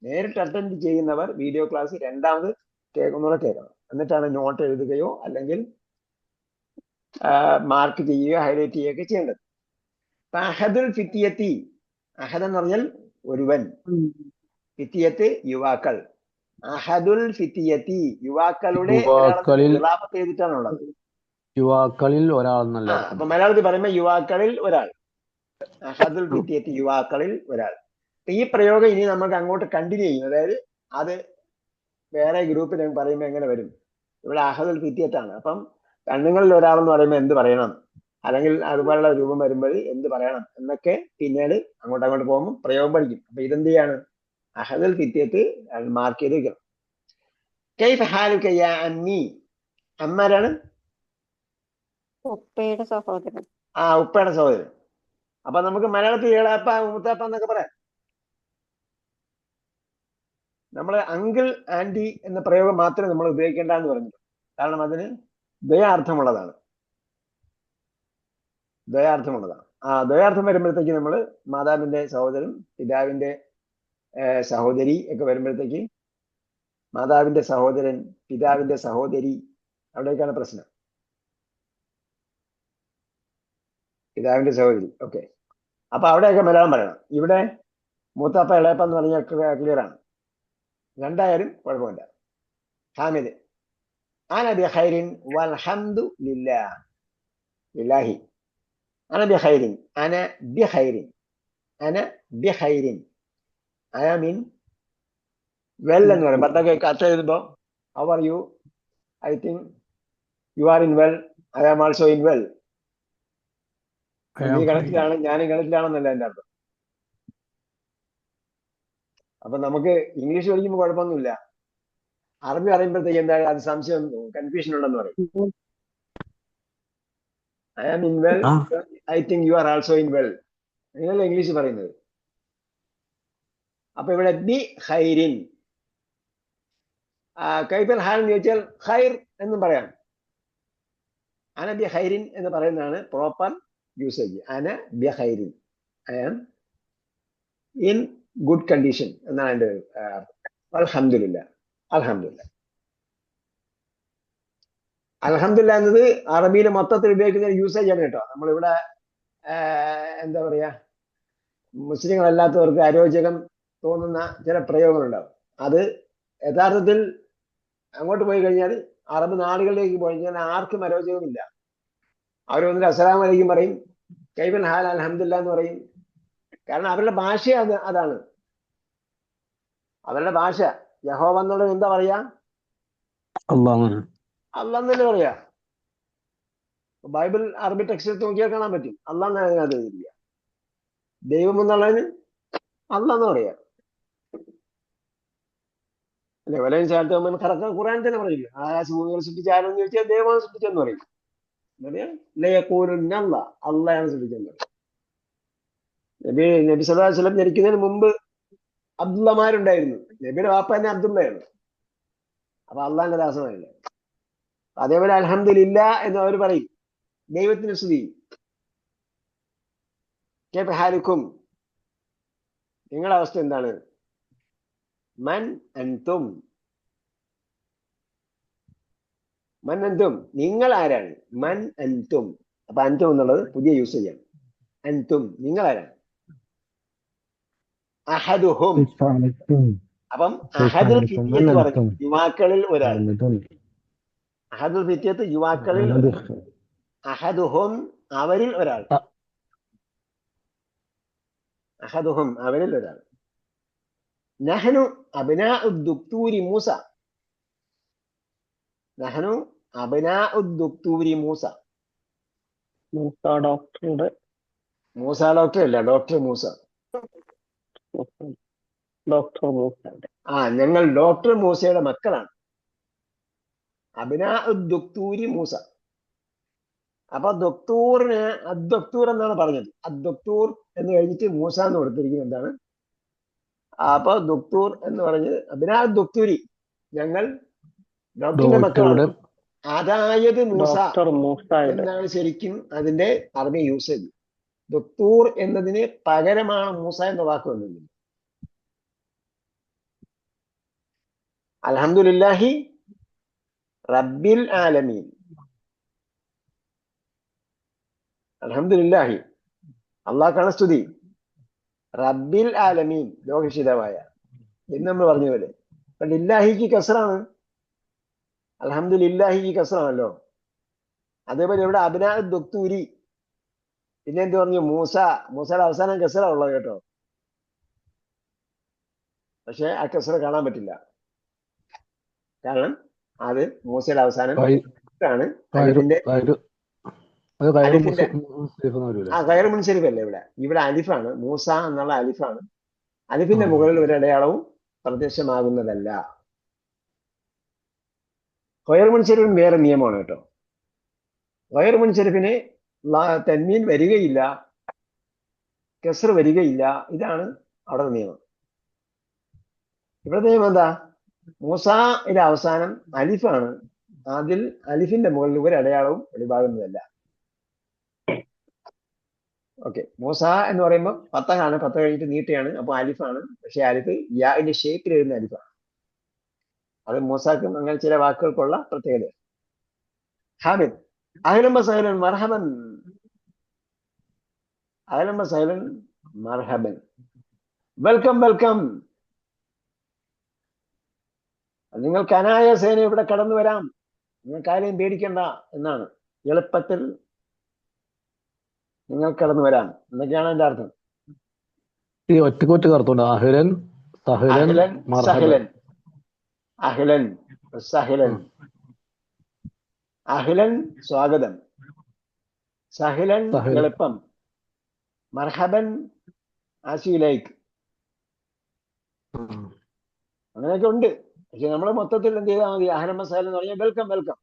നേരിട്ട് അറ്റൻഡ് ചെയ്യുന്നവർ വീഡിയോ ക്ലാസ് രണ്ടാമത് ഒന്നുകൂടെ കേൾക്കണം. എന്നിട്ടാണ് നോട്ട് എഴുതുകയോ അല്ലെങ്കിൽ മാർക്ക് ചെയ്യുകയോ ഹൈലൈറ്റ് ചെയ്യുകയൊക്കെ ചെയ്യേണ്ടത്. അഹദുൽ ഫിത്യത്തി, അഹദ് എന്ന് പറഞ്ഞാൽ ഒരുവൻ, ഫിത്യത്ത് യുവാക്കൾ. അഹദുൽ ഫിത്യത്തി യുവാക്കളുടെ ചെയ്തിട്ടാണുള്ളത്. യുവാക്കളിൽ ഒരാൾ. അപ്പൊ മലയാളത്തിൽ പറയുമ്പോൾ യുവാക്കളിൽ ഒരാൾ. അഹദുൽ ഫിത്യത്തി യുവാക്കളിൽ ഒരാൾ. ഈ പ്രയോഗം ഇനി നമുക്ക് അങ്ങോട്ട് കണ്ടിന്യൂ ചെയ്യും. അതായത് അത് വേറെ ഗ്രൂപ്പിൽ പറയുമ്പോൾ എങ്ങനെ വരും? ഇവിടെ അഹദുൽ ഫിത്യത്താണ്. അപ്പം കണ്ണുങ്ങളിൽ ഒരാളെന്ന് പറയുമ്പോൾ എന്ത് പറയണം, അല്ലെങ്കിൽ അതുപോലുള്ള രൂപം വരുമ്പോൾ എന്ത് പറയണം എന്നൊക്കെ പിന്നീട് അങ്ങോട്ട് പോകുമ്പോൾ പ്രയോഗം പഠിക്കും. അപ്പൊ ഇതെന്ത് ചെയ്യാണ്, അഹദുൽ ഫിത്യത്ത് മാർക്ക് ചെയ്ത് വെക്കണം. കൈഫ ഹാലുക യാ അമ്മി. അമ്മാരാണ്? ഉപ്പയുടെ സഹോദരൻ. ഉപ്പയുടെ സഹോദരൻ. അപ്പൊ നമുക്ക് മലയാളത്തിൽ ഏളാപ്പ, മുത്താപ്പ എന്നൊക്കെ പറയാം. നമ്മൾ അങ്കിൾ, ആന്റി എന്ന പ്രയോഗം മാത്രമേ നമ്മൾ ഉപയോഗിക്കേണ്ടെന്ന് പറഞ്ഞു. കാരണം അതിന് ദ്വയാർത്ഥമുള്ളതാണ്. ദ്വയാർത്ഥം വരുമ്പോഴത്തേക്ക് നമ്മൾ മാതാവിന്റെ സഹോദരൻ, പിതാവിന്റെ സഹോദരി ഒക്കെ വരുമ്പോഴത്തേക്ക് മാതാവിന്റെ സഹോദരൻ, പിതാവിന്റെ സഹോദരി, അവിടേക്കാണ് പ്രശ്നം. പിതാവിന്റെ സഹോദരി. ഓക്കെ, അപ്പൊ അവിടെയൊക്കെ മലയാളം പറയണം. ഇവിടെ മൂത്താപ്പ ഇളയപ്പ എന്ന് പറഞ്ഞാൽ ക്ലിയർ ആണ്, രണ്ടായാലും കുഴപ്പമില്ല. ഹാമിദ് അന ബിഖൈരിൻ വൽഹംദു ലില്ലാഹി. അന ബിഖൈരിൻ, അന ബിഖൈരിൻ, അന ബിഖൈരിൻ. ഐ ആം ഇൻ വെൽ എന്ന് പറയും. പണ്ടൊക്കെ കത്ത് എഴുതുമ്പോ how are you, I think you are in well, I am also in well. നീ ഗണത്തിലാണ് ഞാനും ഗണത്തിലാണെന്നല്ല എൻ്റെ അർത്ഥം. അപ്പൊ നമുക്ക് ഇംഗ്ലീഷ് പഠിക്കുമ്പോൾ കുഴപ്പമൊന്നുമില്ല, അറബി പറയുമ്പോഴത്തേക്ക് എന്താണ് അത് സംശയം, കൺഫ്യൂഷൻ ഉണ്ടെന്ന് പറയും. I am in well, I think you are also in well, അങ്ങനെയല്ല ഇംഗ്ലീഷ് പറയുന്നത്. അപ്പൊ ഇവിടെ ബി ഖൈരിൻ, കൈഫൽ ഹാൽ എന്ന് ചോദിച്ചാൽ ഖൈർ എന്നും പറയാം. അന ബി ഖൈരിൻ എന്ന് പറയുന്നതാണ് പ്രോപ്പർ യൂസേജ്. അന ബി ഖൈരിൻ, I am in good condition എന്നാണ് എൻ്റെ അൽഹംദുലില്ലാ. അൽഹംദുലില്ലാ, അൽഹംദുലില്ലാ എന്നത് അറബിയിൽ മൊത്തത്തിൽ ഉപയോഗിക്കുന്ന യൂസേജ് ആണ് കേട്ടോ. നമ്മളിവിടെ എന്താ പറയാ, മുസ്ലിങ്ങളല്ലാത്തവർക്ക് അരോചകം തോന്നുന്ന ചില പ്രയോഗങ്ങളുണ്ടാവും. അത് യഥാർത്ഥത്തിൽ അങ്ങോട്ട് പോയി കഴിഞ്ഞാൽ, അറബ് നാടുകളിലേക്ക് പോയി കഴിഞ്ഞാൽ ആർക്കും അരോചകമില്ല. അവർ വന്നിട്ട് അസ്സലാമു അലൈക്കും പറയും, കൈഫൽ ഹാൽ, അൽഹംദുലില്ലാ എന്ന് പറയും. കാരണം അവരുടെ ഭാഷ അതാണ്, അവരുടെ ഭാഷ. യഹോവ എന്നുള്ളത് എന്താ പറയാ, അള്ളാഹ് എന്നല്ലേ പറയാ. ബൈബിൾ അറബി ടെക്സ്റ്റ് നോക്കിയാൽ കാണാൻ പറ്റും, അള്ളാഹ് എന്നാണ് അതിനകത്ത് എഴുതിയിരിക്കുക. ദൈവം എന്നുള്ളതിന് അള്ളാഹ് എന്ന് പറയാ അല്ലെ. വലയും ചാറ്റമ്മൻ കറക്റ്റ് ഖുർആൻ തന്നെ പറയില്ല, ആകാശഭൂമികൾ സൃഷ്ടിച്ച ആരെന്ന് ചോദിച്ചാൽ ദൈവമാണ് സൃഷ്ടിച്ചെന്ന് പറയും. അള്ളാഹാണ് സൃഷ്ടിച്ചെന്ന് പറയും. നബി സല്ലല്ലാഹു അലൈഹി വസല്ലം ജനിക്കുന്നതിന് മുമ്പ് അബ്ദുള്ളമാരുണ്ടായിരുന്നു. നബിയുടെ വാപ്പ തന്നെ അബ്ദുള്ളയാണ്, അപ്പൊ അള്ളാഹിന്റെ ദാസമായില്ല. അതേപോലെ അൽഹംദുലില്ലാ എന്ന് അവർ പറയും, ദൈവത്തിന് സ്തുതി. കൈഫ ഹാലുക്കും, നിങ്ങളുടെ അവസ്ഥ എന്താണ്. മൻ അൻതും, മൻ അൻതും, നിങ്ങൾ ആരാണ്. മൻ അൻതും, അപ്പൊ അൻതും എന്നുള്ളത് പുതിയ യൂസേജ് ആണ്. അൻതും, നിങ്ങൾ ആരാണ്. അഹദുഹും, അപ്പം അഹദുൽ ഫിത്യത്ത് പറഞ്ഞു, യുവാക്കളിൽ ഒരാൾ. അഹദുൽ ഫിത്യത്ത് യുവാക്കളിൽ, അഹദുഹും അവരിൽ ഒരാൾ, അഹദുഹും അവരിൽ ഒരാൾ. നഹ്നു അബ്നാഉ ദുക്തൂരി മൂസ, നഹ്നു അബ്നാഉ ദുക്തൂരി മൂസ. മൂസ ഡോക്ടറുടെ, മൂസ ഡോക്ടർ അല്ല, ഡോക്ടർ മൂസ. ഡോക്ടർ മൂസയുടെ, ഞങ്ങൾ ഡോക്ടർ മൂസയുടെ മക്കളാണ്. അബ്നാഉ ദുക്തൂരി മൂസ. അപ്പൊ ദൊക്തൂറിന് അദ്ദൊക്തൂർ എന്നാണ് പറഞ്ഞത്. അദ്ദൊക്തൂർ എന്ന് കഴിഞ്ഞിട്ട് മൂസ എന്ന് കൊടുത്തിരിക്കുന്നത് എന്താണ്. അപ്പൊ ദുക്തൂർ എന്ന് പറഞ്ഞത് അബ്നാ ദുക്തൂരി, ഞങ്ങൾ ഡോക്ടറിന്റെ മക്കളാണ്. അതായത് മൂസ എന്നാണ് ശരിക്കും അതിന്റെ അറബി യൂസേജ്. ദുക്തൂർ എന്നതിന് പകരമാണ് മൂസ എന്ന വാക്ക് വന്നിരുന്നത്. അൽഹംദുലില്ലാഹി റബ്ബിൽ ആലമീൻ, അൽഹംദുലില്ലാഹി അള്ളാഹ്ക്കാണ് സ്തുതി, റബ്ബിൽ ആലമീൻ ലോകരക്ഷിതാവായ എന്ന് നമ്മൾ പറഞ്ഞ പോലെ. ലില്ലാഹിക്ക് കസ്റാണ്, അൽഹംദുലില്ലാഹിക്ക് കസ്റാണല്ലോ. അതേപോലെ ഇവിടെ അബ്നാ ദുക്തൂരി, പിന്നെ എന്ത് പറഞ്ഞു, മൂസ. മൂസയുടെ അവസാനം കസ്റ ഉള്ളത് കേട്ടോ, പക്ഷെ ആ കസ്റ കാണാൻ പറ്റില്ല. കാരണം അത് മൂസയുടെ അവസാനം ആണ്. അലിഫിന്റെ ഗൈർ മുൻസരിഫ് അല്ലേ ഇവിടെ. ഇവിടെ അലിഫാണ്, മൂസ എന്നുള്ള അലിഫാണ്. അലിഫിന്റെ മുകളിൽ ഒരു അടയാളവും പ്രത്യക്ഷമാകുന്നതല്ല. ഗൈർ മുൻസരിഫിന് വേറെ നിയമമാണ് കേട്ടോ. ഗൈർ മുൻസരിഫിന് തൻവീൻ വരികയില്ല, കസ്ർ വരികയില്ല. ഇതാണ് അവിടെ നിയമം. ഇവിടെ നിയമം എന്താ, മൂസയുടെ അവസാനം അലിഫാണ്, അതിൽ അലിഫിന്റെ മുകളിൽ ഒരു അടയാളവും വെളിവാകുന്നതല്ല. ഓക്കെ, മൂസ എന്ന് പറയുമ്പോൾ പത്താണ്, പത്ത് കഴിഞ്ഞിട്ട് നീട്ടിയാണ്, അപ്പൊ അലിഫാണ്. പക്ഷെ അലിഫ് യാന്റെ ഷേപ്പിൽ എഴുതുന്ന അലിഫാണ്. അത് മൂസാക്കും അങ്ങനെ ചില വാക്കുകൾക്കുള്ള പ്രത്യേകത. ഹാമിദ് അഹ്ലൻ വസഹ്ലൻ മർഹബൻ. അഹ്ലൻ വസഹ്ലൻ മർഹബൻ. Welcome welcome. നിങ്ങൾക്ക് അനായാസേന ഇവിടെ കടന്നു വരാം, നിങ്ങൾക്ക് ആരെയും പേടിക്കണ്ട എന്നാണ്. എളുപ്പത്തിൽ നിങ്ങൾ കടന്നു വരാം എന്നൊക്കെയാണ് എൻ്റെ അർത്ഥം. ഈ ഒറ്റ അർത്ഥമുണ്ട്. അഹ്ലൻ സഹ്ലൻ അഹ്ലൻ മർഹബൻ. സഹ്ലൻ. അഹ്ലൻ സഹ്ലൻ. അഹ്ലൻ സ്വാഗതം, സഹ്ലൻ സഹ്ലൻ. എളുപ്പം, മർഹബൻ ആസ് യു ലൈക്ക്. അങ്ങനെയൊക്കെ ഉണ്ട്. പക്ഷെ നമ്മൾ മൊത്തത്തിൽ എന്ത് ചെയ്താൽ മതി? അഹ്ലൻ വസഹ്ലൻ എന്ന് പറഞ്ഞാൽ വെൽക്കം വെൽക്കം.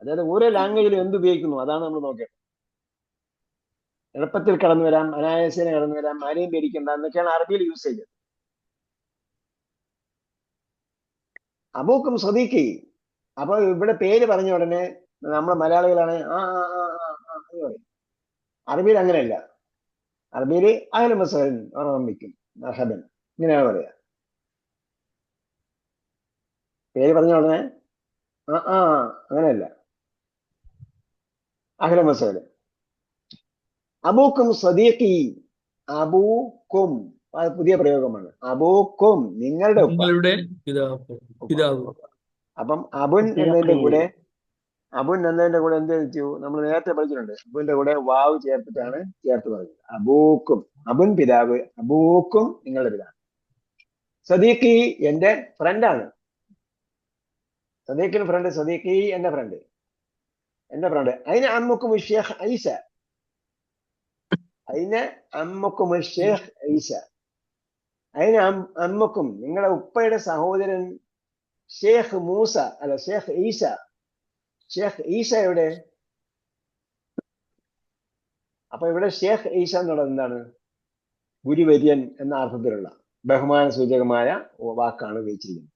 അതായത് ഓരോ ലാംഗ്വേജിലും എന്ത് ഉപയോഗിക്കുന്നു അതാണ് നമ്മൾ നോക്കേണ്ടത്. എളുപ്പത്തിൽ കടന്നു വരാം, അനായാസേന കടന്നു വരാം, ആരെയും പേടിക്കണ്ട എന്നൊക്കെയാണ് അറബിയിൽ യൂസ് ചെയ്യുന്നത്. അബൂക്കും സദീഖി. അപ്പൊ ഇവിടെ പേര് പറഞ്ഞ ഉടനെ നമ്മളെ മലയാളികളാണ് ആ ആ ആ ആ ആ എന്ന് പറയും. അറബിയിൽ അങ്ങനെയല്ല. അറബിയിൽ അഹ്ലൻ വസഹ്ലൻ ഓർമ്മിക്കും, മർഹബൻ ഇങ്ങനെയാണ് പറയാ. പേര് പറഞ്ഞ ഉടനെ ആ ആ അങ്ങനെയല്ല. അഹ്ലൻ വസഹ്ലൻ. അബൂക്കും സദീഖി. അബൂക്കും അത് പുതിയ പ്രയോഗമാണ്. അബൂക്കും നിങ്ങളുടെ ഉപ്പ. നിങ്ങളുടെ പിതാവ്. അപ്പം അബുൻ എന്നതിന്റെ കൂടെ എന്ത് വെച്ചു? നമ്മൾ നേരത്തെ പഠിച്ചിട്ടുണ്ട്. അബുവിന്റെ കൂടെ വാവ് ചേർത്തിട്ടാണ് ചേർത്ത് പറഞ്ഞത്. അബൂക്കും, അബുൻ പിതാവ്, അബൂക്കും നിങ്ങളുടെ പിതാവ്. സദീഖി എന്റെ ഫ്രണ്ടാണ്. സദീഖിന് ഫ്രണ്ട്, സദീഖി എന്റെ ഫ്രണ്ട്. അതിന് അമ്മുക്കും ഷേഖ് ഐസ. അതിന് അമ്മുക്കും ഷേഖ് ഐസ. അതിന് അമ്മുക്കും നിങ്ങളുടെ ഉപ്പയുടെ സഹോദരൻ ഷേഖ് മൂസ, അല്ല ഷേഖ് ഈസ. ഷേഖ് ഈസ എവിടെ? അപ്പൊ ഇവിടെ ഷേഖ് ഈസ എന്നുള്ളത് എന്താണ്? ഗുരുവര്യൻ എന്ന അർത്ഥത്തിലുള്ള ബഹുമാന സൂചകമായ വാക്കാണ് ഉപയോഗിച്ചിരിക്കുന്നത്.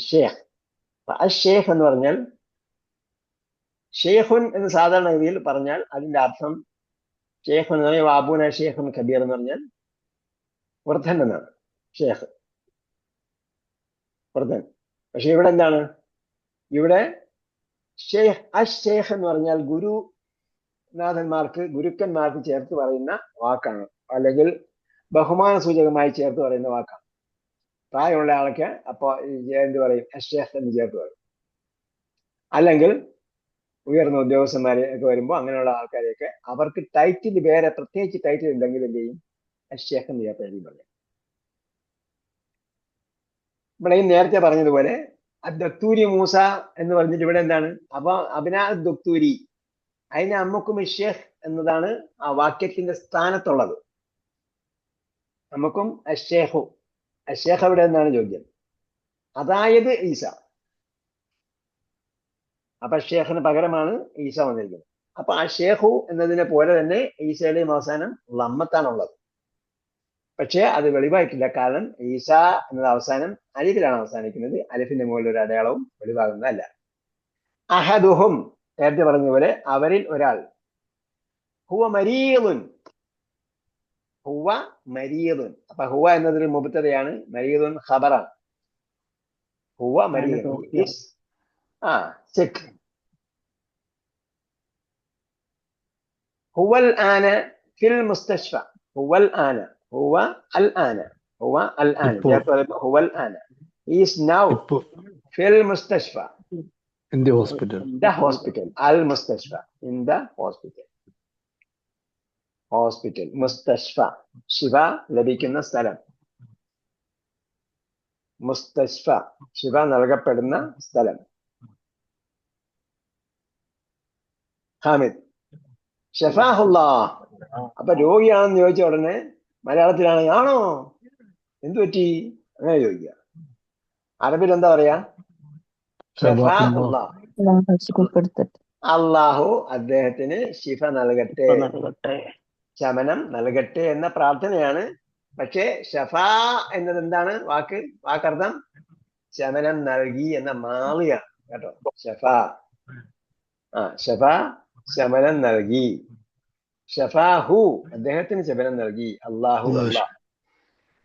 ഷേഖ്. ഷേഖ് എന്ന് പറഞ്ഞാൽ, ഷേഖുൻ എന്ന് സാധാരണ ഗതിയിൽ പറഞ്ഞാൽ അതിന്റെ അർത്ഥം ഷേഖ് എന്ന് പറഞ്ഞാൽ വാബൂന ഷേഖുൻ കബീർ എന്ന് പറഞ്ഞാൽ വൃദ്ധൻ എന്നാണ്. ഷേഖ് വൃദ്ധൻ. പക്ഷെ ഇവിടെ എന്താണ്? ഇവിടെ ഷേഖ് ഷേഖ് എന്ന് പറഞ്ഞാൽ ഗുരുക്കന്മാർക്ക് ചേർത്ത് പറയുന്ന വാക്കാണ്, അല്ലെങ്കിൽ ബഹുമാന സൂചകമായി ചേർത്ത് പറയുന്ന വാക്കാണ്. പ്രായമുള്ള ആൾക്ക് അപ്പൊ എന്ത് പറയും? ഷേഖ് എന്ന് ചേർത്ത് പറയും. അല്ലെങ്കിൽ ഉയർന്ന ഉദ്യോഗസ്ഥന്മാരെ ഒക്കെ വരുമ്പോൾ അങ്ങനെയുള്ള ആൾക്കാരെയൊക്കെ അവർക്ക് ടൈറ്റിൽ വേറെ പ്രത്യേകിച്ച് ടൈറ്റിൽ ഉണ്ടെങ്കിൽ എന്ത് ചെയ്യും? ഷേഖ് എന്ന് ചേർത്ത് എഴുതി പറയും. ഇവിടെ നേരത്തെ പറഞ്ഞതുപോലെ ദക്തൂരി മൂസ എന്ന് പറഞ്ഞിട്ട് ഇവിടെ എന്താണ്? അപ്പൊ അബ്നാ ദക്തൂരി, അതിന് അമ്മുക്കും ഷേഖ് എന്നതാണ് ആ വാക്യത്തിന്റെ സ്ഥാനത്തുള്ളത്. നമുക്കും അഷേഖു. അഷേഖ് അവിടെ എന്നാണ് ചോദ്യം. അതായത് ഈസ. അപ്പൊ ഷേഖിന് പകരമാണ് ഈസ വന്നിരിക്കുന്നത്. അപ്പൊ ആ ഷേഖു എന്നതിനെ പോലെ തന്നെ ഈസയുടെയും അവസാനം ലമ്മത്താണുള്ളത്. പക്ഷെ അത് വെളിവായിട്ടില്ല. കാരണം ഈസ എന്നത് അവസാനം അലിഫിലാണ് അവസാനിക്കുന്നത്. അലിഫിന്റെ മുകളിൽ ഒരു അടയാളവും വെളിവാകുന്നതല്ല. അഹദുഹും നേരത്തെ പറഞ്ഞതുപോലെ അവരിൽ ഒരാൾ. ഹുവ മരീദുൻ. ഹുവ മരീദുൻ. അപ്പൊ ഹുവ എന്നതൊരു മുബ്തദയാണ്, മരീദുൻ ഖബറാണ്. ഹുവ മരീദുൻ. ചെക്ക്. ഹുവൽ ആന ഫിൽ മുസ്തശ്ഫ. ഹുവൽ ആന. هو الآن. هو الآن. He is now في المستشفى. In the hospital. The hospital. المستشفى. In the hospital. Hospital. മുസ്തശ്ഫ. ശിഫ ലഭിക്കുന്ന സ്ഥലം. മുസ്തശ്ഫ. ശിഫ നൽകപ്പെടുന്ന സ്ഥലം. ഹാമിദ്. ഷഫാഹുല്ലാഹ്. അപ്പൊ രോഗിയാണെന്ന് ചോദിച്ച ഉടനെ മലയാളത്തിലാണ് ആണോ എന്തു പറ്റി അങ്ങനെ ചോദിക്കുക. അറബിൽ എന്താ പറയാ? അള്ളാഹു അദ്ദേഹത്തിന് ശിഫ നൽകട്ടെ, ശമനം നൽകട്ടെ എന്ന പ്രാർത്ഥനയാണ്. പക്ഷേ ഷഫാ എന്നത് എന്താണ്? വാക്കർത്ഥം ശമനം നൽകി എന്ന മാളിയാണ് കേട്ടോ. ഷഫാ ശമനം നൽകി. ഷഫാഹു അദ്ദേഹത്തിന് ശമനം നൽകി. അള്ളാഹു അള്ളാഹ്.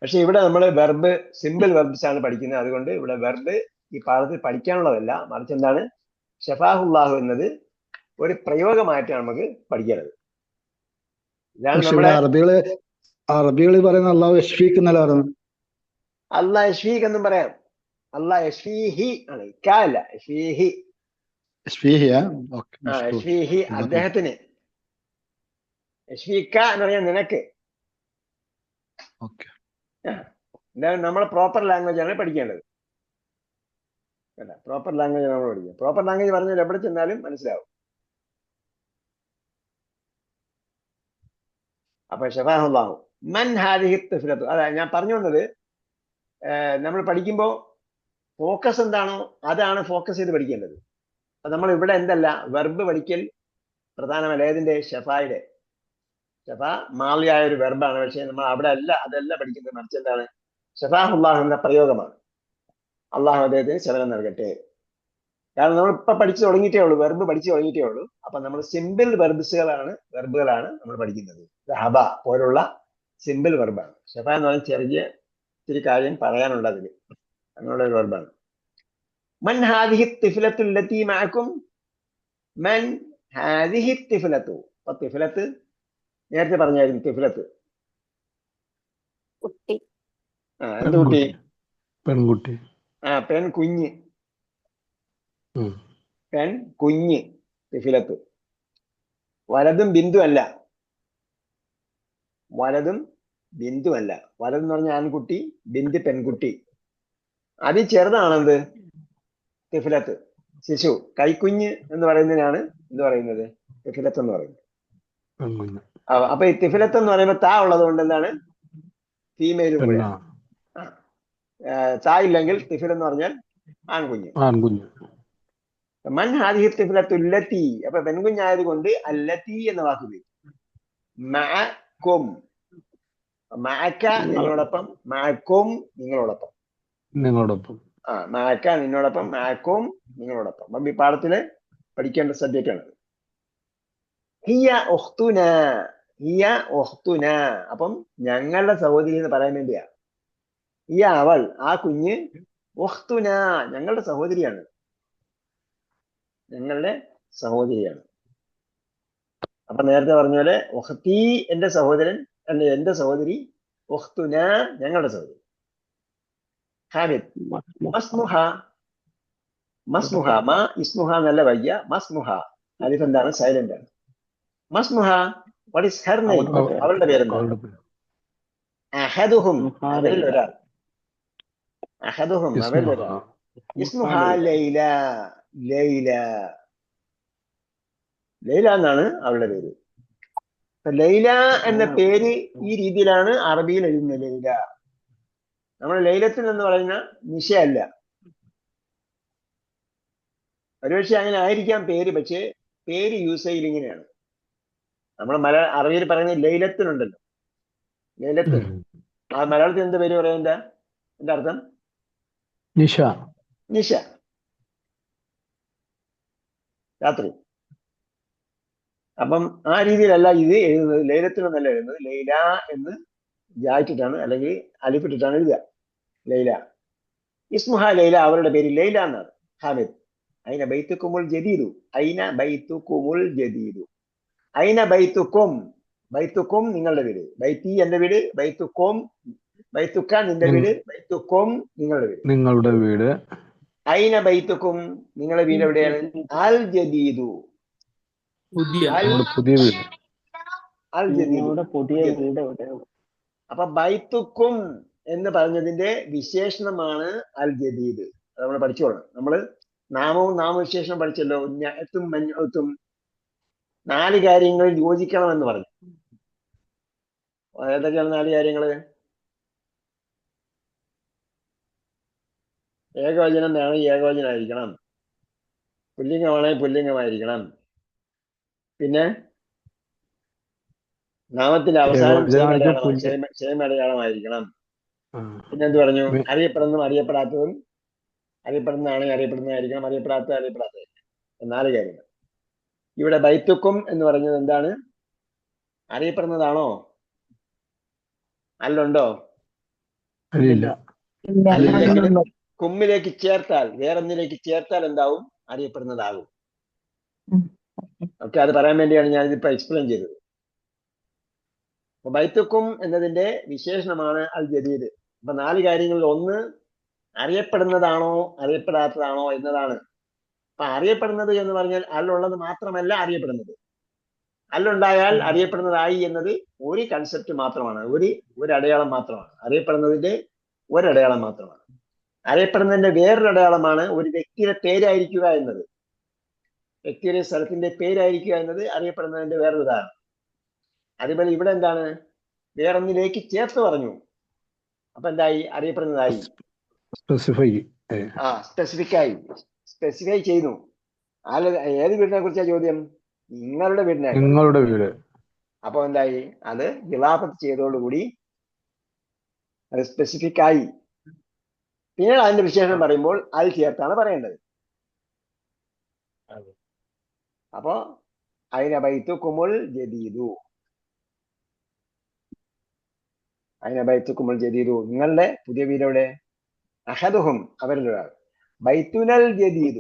പക്ഷെ ഇവിടെ നമ്മൾ വെർബ് സിമ്പിൾ വെർബ്സ് ആണ് പഠിക്കുന്നത്. അതുകൊണ്ട് ഇവിടെ വെർബ് ഈ പാഠത്തിൽ പഠിക്കാനുള്ളതല്ല, മറിച്ച് എന്താണ്? ഷഫാഹുല്ലാഹു എന്നത് ഒരു പ്രയോഗമായിട്ടാണ് നമുക്ക് പഠിക്കേണ്ടത്. ഇതാണ് പക്ഷെ ഇവിടെ നമ്മുടെ അറബികള് പറയുന്ന അള്ളാഹു യഷ്ഫീഖ് എന്നല്ല പറയുന്നത്. അള്ളാഹ് യഷ്ഫീഖ് എന്നും പറയാം. അള്ളാഹ് യഷ്ഫീഹി ആണ്, ഇക്ക അല്ല, യഷ്ഫീഹി. യഷ്ഫീഹിയാ? ഓക്കെ, ആ യഷ്ഫീഹി അദ്ദേഹത്തിന്, യഷ്ഫീക്ക എന്ന് പറയാൻ നിനക്ക്. ഓക്കെ. എന്താണ് നമ്മളെ പ്രോപ്പർ ലാംഗ്വേജ് ആണ് പഠിക്കേണ്ടത്. പ്രോപ്പർ ലാംഗ്വേജ് നമ്മൾ പഠിക്കുക. പ്രോപ്പർ ലാംഗ്വേജ് പറഞ്ഞാൽ എവിടെ ചെന്നാലും മനസ്സിലാവും. അപ്പൊ ഷഫാഹുല്ലാഹു മൻ ഹാദിഹി തിഫ്ലത്തു. അതാ ഞാൻ പറഞ്ഞു വന്നത്, നമ്മൾ പഠിക്കുമ്പോൾ ഫോക്കസ് എന്താണോ അതാണ് ഫോക്കസ് ചെയ്ത് പഠിക്കേണ്ടത്. അപ്പൊ നമ്മൾ ഇവിടെ എന്തല്ല, വെർബ് പഠിക്കൽ പ്രധാനമല്ല. ഏതിന്റെ? ഷഫായുടെ. ഷഫ മാളിയായ ഒരു വെർബാണ്. പക്ഷെ നമ്മൾ അവിടെ അല്ല, അതല്ല പഠിക്കുന്നത്. മറിച്ച് എന്താണ്? ഷഫാഹുല്ലാഹ് എന്ന പ്രയോഗമാണ്. അള്ളാഹു അദ്ദേഹത്തിന് ശമനം നൽകട്ടെ. കാരണം നമ്മൾ ഇപ്പൊ പഠിച്ചു തുടങ്ങിയിട്ടേ ഉള്ളൂ, വെർബ് പഠിച്ചു തുടങ്ങിയിട്ടേ ഉള്ളൂ. അപ്പൊ നമ്മൾ സിമ്പിൾ വെർബുകളാണ് നമ്മൾ പഠിക്കുന്നത്. ഹബ പോലുള്ള സിമ്പിൾ വെർബാണ്. ഷഫ എന്ന് പറഞ്ഞാൽ ചെറിയ ഇത്തിരി കാര്യം പറയാനുള്ള അതിൽ അങ്ങനെയുള്ള ഒരു വെർബാണ്. മൻ ഹാദിഹി തിഫ്ലത്തു ലത്തി മഅകും. മൻ ഹാദിഹി തിഫ്ലത്തു. അപ്പൊ തിഫ്ലത്ത് നേരത്തെ പറഞ്ഞായിരുന്നു. തിഫ്ലത്ത് കുട്ടി. എന്ത് കുട്ടി? പെൺകുട്ടി. പെൺകുഞ്ഞ്. പെൺകുഞ്ഞ് തിഫ്ലത്ത്. വലതും ബിന്ദു അല്ല. വലതും ബിന്ദു അല്ല. വലതെന്ന് പറഞ്ഞ ആൺകുട്ടി, ബിന്ദു പെൺകുട്ടി. അതി ചെറുതാണെന്ത്? തിഫ്ലത്ത്, ശിശു. കൈക്കുഞ്ഞ് എന്ന് പറയുന്നതിനാണ് എന്ത് പറയുന്നത്? തിഫ്ലത്ത് എന്ന് പറയുന്നത്. അപ്പൊ ഈ തിഫ്ലത്ത് എന്ന് പറയുമ്പോൾ താ ഉള്ളത് കൊണ്ട് എന്താണ്? ഫീമെയിലും കൂടെ. താ ഇല്ലെങ്കിൽ തിഫിൽ എന്ന് പറഞ്ഞാൽ ആൺകുഞ്ഞ്. മൻ ഹാദിഹി തിഫ്ലത്തു ലത്തി. അപ്പൊ പെൺകുഞ്ഞായത് കൊണ്ട് അല്ലത്തി എന്ന വാക്ക് ഉപയോഗിക്കും. മഅകും, മഅക നിങ്ങളോടൊപ്പം, മഅകും നിങ്ങളോടൊപ്പം. മഅക നിന്നോടൊപ്പം, മഅകും നിങ്ങളോടൊപ്പം. അപ്പം ഈ പാഠത്തില് പഠിക്കേണ്ട സബ്ജക്റ്റ് ആണ്. ഹിയ ഉഖ്തുന. ഹിയ ഉഖ്തുന. അപ്പം ഞങ്ങളുടെ സഹോദരി എന്ന് പറയാൻ വേണ്ടിയാ. ഹിയ അവൾ, ആ കുഞ്ഞ്, ഉഖ്തുന ഞങ്ങളുടെ സഹോദരിയാണ്. ഞങ്ങളുടെ സഹോദരിയാണ്. അപ്പൊ നേരത്തെ പറഞ്ഞ പോലെ ഉഖ്തി എന്റെ സഹോദരൻ, അല്ലെ എന്റെ സഹോദരി, ഉഖ്തുന ഞങ്ങളുടെ സഹോദരി. ഹാമിദ് മസ്മുഹ. മസ്മുഹ മാ ഇസ്മുഹ എന്നല്ല വയ്യ. മസ്മുഹ അലിഫ് എന്താണ്? സൈലന്റ് ആണ്. മസ്മുഹ വാട്ട് ഈസ് ഹെർ നെയിം? അവളുടെ പേരെന്താണ്? അഹദുഹും അവരിൽ ഒരാൾ. അഹദുഹും അവരിൽ ഒരാൾ. ഇസ്മുഹ ലൈല. ലൈല. ലൈല എന്നാണ് അവളുടെ പേര്. ലൈല എന്ന പേര് ഈ രീതിയിലാണ് അറബിയിൽ എഴുതുന്നത്. ലൈല. നമ്മൾ ലൈലത്തുൽ എന്ന് പറയുന്ന നിശയല്ല. ഒരുപക്ഷെ അങ്ങനെ ആയിരിക്കാം പേര്, പക്ഷേ പേര് യൂസ് ചെയ്യൽ ഇങ്ങനെയാണ്. നമ്മൾ അറബിയിൽ പറയുന്നത് ലൈലത്തിനുണ്ടല്ലോ, ലൈലത്തിൽ. ആ മലയാളത്തിൽ എന്ത് പേര് പറയാ? എന്താ അർത്ഥം? നിശ. നിശ, രാത്രി. അപ്പം ആ രീതിയിലല്ല ഇത് എഴുതുന്നത്. ലൈലത്തിനൊന്നല്ല എഴുതുന്നത്. ലൈല എന്ന് ജായിട്ടിട്ടാണ്, അല്ലെങ്കിൽ അലിപ്പിട്ടിട്ടാണ് എഴുതുക. ലൈല. ഇസ്മുഹ ലൈല, അവരുടെ പേര് ലൈല എന്നാണ്. ഹാമിദ് ഐന ബൈത്തുക്കുമുൽ ജദീദു. ഐന ബൈത്തുക്കുമുൽ ജദീദു. ഐന ബൈത്തുക്കും. ബൈത്തുക്കും നിങ്ങളുടെ വീട്. ബൈത്തി എന്റെ വീട്. ബൈത്തുക്കും, ബൈത്തുക്ക നിന്റെ വീട്. ബൈത്തുക്കും നിങ്ങളുടെ വീട്. നിങ്ങളുടെ വീട്. ഐന ബൈത്തുക്കും നിങ്ങളുടെ വീട് എവിടെയാണ്? അൽ ജദീദു. പുതിയ വീട്. അൽ ജദീദു പുതിയ വീട് എവിടെയാണ്? അപ്പൊ ബൈത്തുക്കും എന്ന് പറഞ്ഞതിന്റെ വിശേഷണമാണ് അൽ ജദീദ്. അത് നമ്മൾ പഠിച്ചോളണം. നമ്മള് നാമവും നാമവിശേഷണം പഠിച്ചല്ലോ. ഞഅത്തും മൻഉത്തും 4 കാര്യങ്ങൾ യോജിക്കണമെന്ന് പറഞ്ഞു. ഏതൊക്കെയാണ് 4 കാര്യങ്ങള്? ഏകവചനം വേണം, ഏകവചനമായിരിക്കണം. പുല്ലിംഗമാണെങ്കിൽ പുല്ലിംഗമായിരിക്കണം. പിന്നെ നാമത്തിന്റെ അവസാനം ക്ഷേമടയാളമായിരിക്കണം. പിന്നെന്ത് പറഞ്ഞു? അറിയപ്പെടുന്നതും അറിയപ്പെടാത്തതും. അറിയപ്പെടുന്നതാണെങ്കിൽ അറിയപ്പെടുന്നതായിരിക്കണം, അറിയപ്പെടാത്തത് അറിയപ്പെടാത്തതായിരിക്കണം. 4 കാര്യങ്ങൾ. ഇവിടെ ബൈത്തുക്കും എന്ന് പറഞ്ഞത് എന്താണ്? അറിയപ്പെടുന്നതാണോ? അല്ലുണ്ടോ? അല്ലെങ്കിൽ കുമ്മിലേക്ക് ചേർത്താൽ, വേറൊന്നിലേക്ക് ചേർത്താൽ എന്താവും? അറിയപ്പെടുന്നതാകും. ഓക്കെ, അത് പറയാൻ വേണ്ടിയാണ് ഞാനിതിപ്പോ എക്സ്പ്ലെയിൻ ചെയ്തത്. ബൈത്തുക്കും എന്നതിന്റെ വിശേഷണമാണ് അൽ ജദീദ്. അപ്പൊ 4 കാര്യങ്ങളിൽ ഒന്ന് അറിയപ്പെടുന്നതാണോ അറിയപ്പെടാത്തതാണോ എന്നതാണ്. അപ്പൊ അറിയപ്പെടുന്നത് എന്ന് പറഞ്ഞാൽ അല്ലുള്ളത് മാത്രമല്ല അറിയപ്പെടുന്നത്. അല്ലുണ്ടായാൽ അറിയപ്പെടുന്നതായി എന്നത് ഒരു കൺസെപ്റ്റ് മാത്രമാണ്, ഒരു അടയാളം മാത്രമാണ്. അറിയപ്പെടുന്നതിന്റെ ഒരടയാളം മാത്രമാണ്. അറിയപ്പെടുന്നതിന്റെ വേറൊരു അടയാളമാണ് ഒരു വ്യക്തിയുടെ പേരായിരിക്കുക എന്നത്. വ്യക്തിയുടെ സ്ഥലത്തിന്റെ പേരായിരിക്കുക എന്നത് അറിയപ്പെടുന്നതിന്റെ വേറൊരു ഉദാഹരണം. അതുപോലെ ഇവിടെ എന്താണ്, വേറൊന്നിലേക്ക് ചേർത്ത് പറഞ്ഞു. അപ്പൊ എന്തായി? അറിയപ്പെടുന്നതായി. സ്പെസിഫൈ ചെയ്തു. ഏത് വീടിനെ കുറിച്ചാ ചോദ്യം? നിങ്ങളുടെ വീടിനെ. അപ്പൊ എന്തായി? അത് ഖിലാഫത്ത് ചെയ്തതോടുകൂടി അത് സ്പെസിഫിക് ആയി. പിന്നീട് അതിന്റെ വിശേഷണം പറയുമ്പോൾ അത് ചേർത്താണ് പറയേണ്ടത്. അപ്പോ അയിന ബൈത്തുക്കുമുൽ ജദീദു, നിങ്ങളുടെ പുതിയ വീടെവിടെ? അഹദുഹും, അവരിൽ ഒരാൾ. ബൈത്തുനൽ ജദീദു,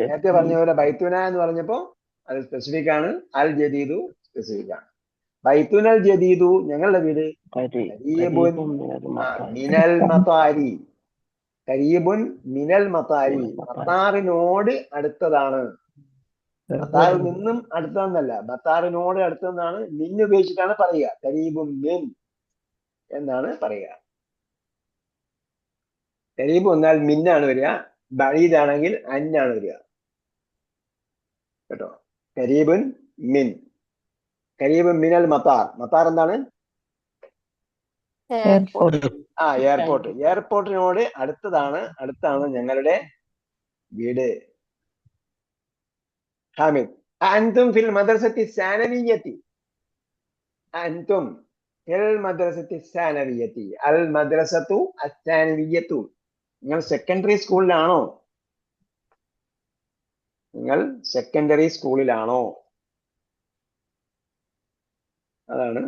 നേരത്തെ പറഞ്ഞ പോലെ ബൈത്തുന എന്ന് പറഞ്ഞപ്പോ അത് സ്പെസിഫിക് ആണ്, അൽ ജദീദു സ്പെസിഫിക് ആണ്. ബൈത്തുനൽ ജദീദു, ഞങ്ങളുടെ വീട്. മിനൽ മതാരി, കരീബുൻ മിനൽ മതാരി, മത്താറിനോട് അടുത്തതാണ്. മത്താറിൽ നിന്നും അടുത്തതെന്നല്ല, മത്താറിനോട് അടുത്തതെന്നാണ്. മിൻ ഉപയോഗിച്ചിട്ടാണ് പറയുക. കരീബുൻ മിൻ എന്നാണ് പറയുക. കരീബ് വന്നാൽ മിന്നാണ് വരിക, ബഈദാണെങ്കിൽ അന്നാണ് വരിക കേട്ടോ. കരീബുൻ മിൻ, കരീബുൻ മിനൽ മത്താർ. മത്താർ എന്താണ്? എയർപോർട്ട്. എയർപോർട്ടിനോട് അടുത്താണ് ഞങ്ങളുടെ വീട്. ഹാമിദ്, അൻതും ഫിൽ മദ്രസത്തി സാനവിയ്യത്തി. അൻതും ഫിൽ മദ്രസത്തി സാനവിയ്യത്തി. അൽ മദ്രസത്തു അസ്സാനവിയ്യത്തു. നിങ്ങൾ സെക്കൻഡറി സ്കൂളിലാണോ? അതാണ്.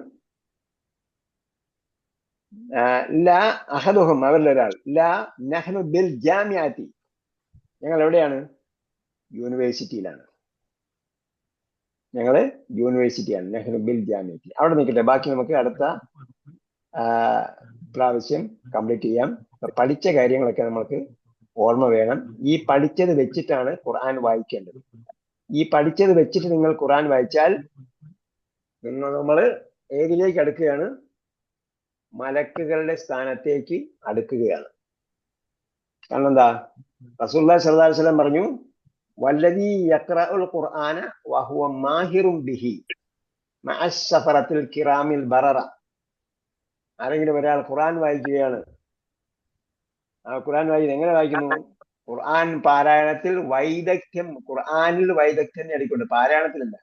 ലാ അഹദുഹും, അവരിലൊരാൾ. ലാ നഹ്നു ബിൽ ജാമിഅത്തി, ഞങ്ങൾ എവിടെയാണ്? യൂണിവേഴ്സിറ്റിയിലാണ്. നഹ്നു ബിൽ ജാമിഅത്തി. അവിടെ നിൽക്കട്ടെ, ബാക്കി നമുക്ക് അടുത്ത പ്രാവശ്യം കംപ്ലീറ്റ് ചെയ്യാം. പഠിച്ച കാര്യങ്ങളൊക്കെ നമ്മൾക്ക് ഓർമ്മ വേണം. ഈ പഠിച്ചത് വെച്ചിട്ടാണ് ഖുർആൻ വായിക്കേണ്ടത്. ഈ പഠിച്ചത് വെച്ചിട്ട് നിങ്ങൾ ഖുർആൻ വായിച്ചാൽ നമ്മൾ ഏതിലേക്ക് അടുക്കുകയാണ്? മലക്കുകളുടെ സ്ഥാനത്തേക്ക് അടുക്കുകയാണ്. കാരണം എന്താ? റസൂലുള്ളാഹി സ്വല്ലല്ലാഹു അലൈഹി വസല്ലം പറഞ്ഞു, വല്ലദീ യഖറഉൽ ഖുർആന വഹുവ മാഹിറുൻ ബിഹി മഅസ് സഫറത്തിൽ കിറാമിൽ ബററ. ആരെങ്കിലും ഒരാൾ ഖുർആൻ വായിക്കുകയാണ്. ആ ഖുർആൻ എങ്ങനെ വായിക്കുന്നു? ഖുർആൻ പാരായണത്തിൽ വൈദഗ്ധ്യം, ഖുർആനിൽ വൈദഗ്ധ്യം നേടിക്കൊണ്ട്, പാരായണത്തിലല്ല.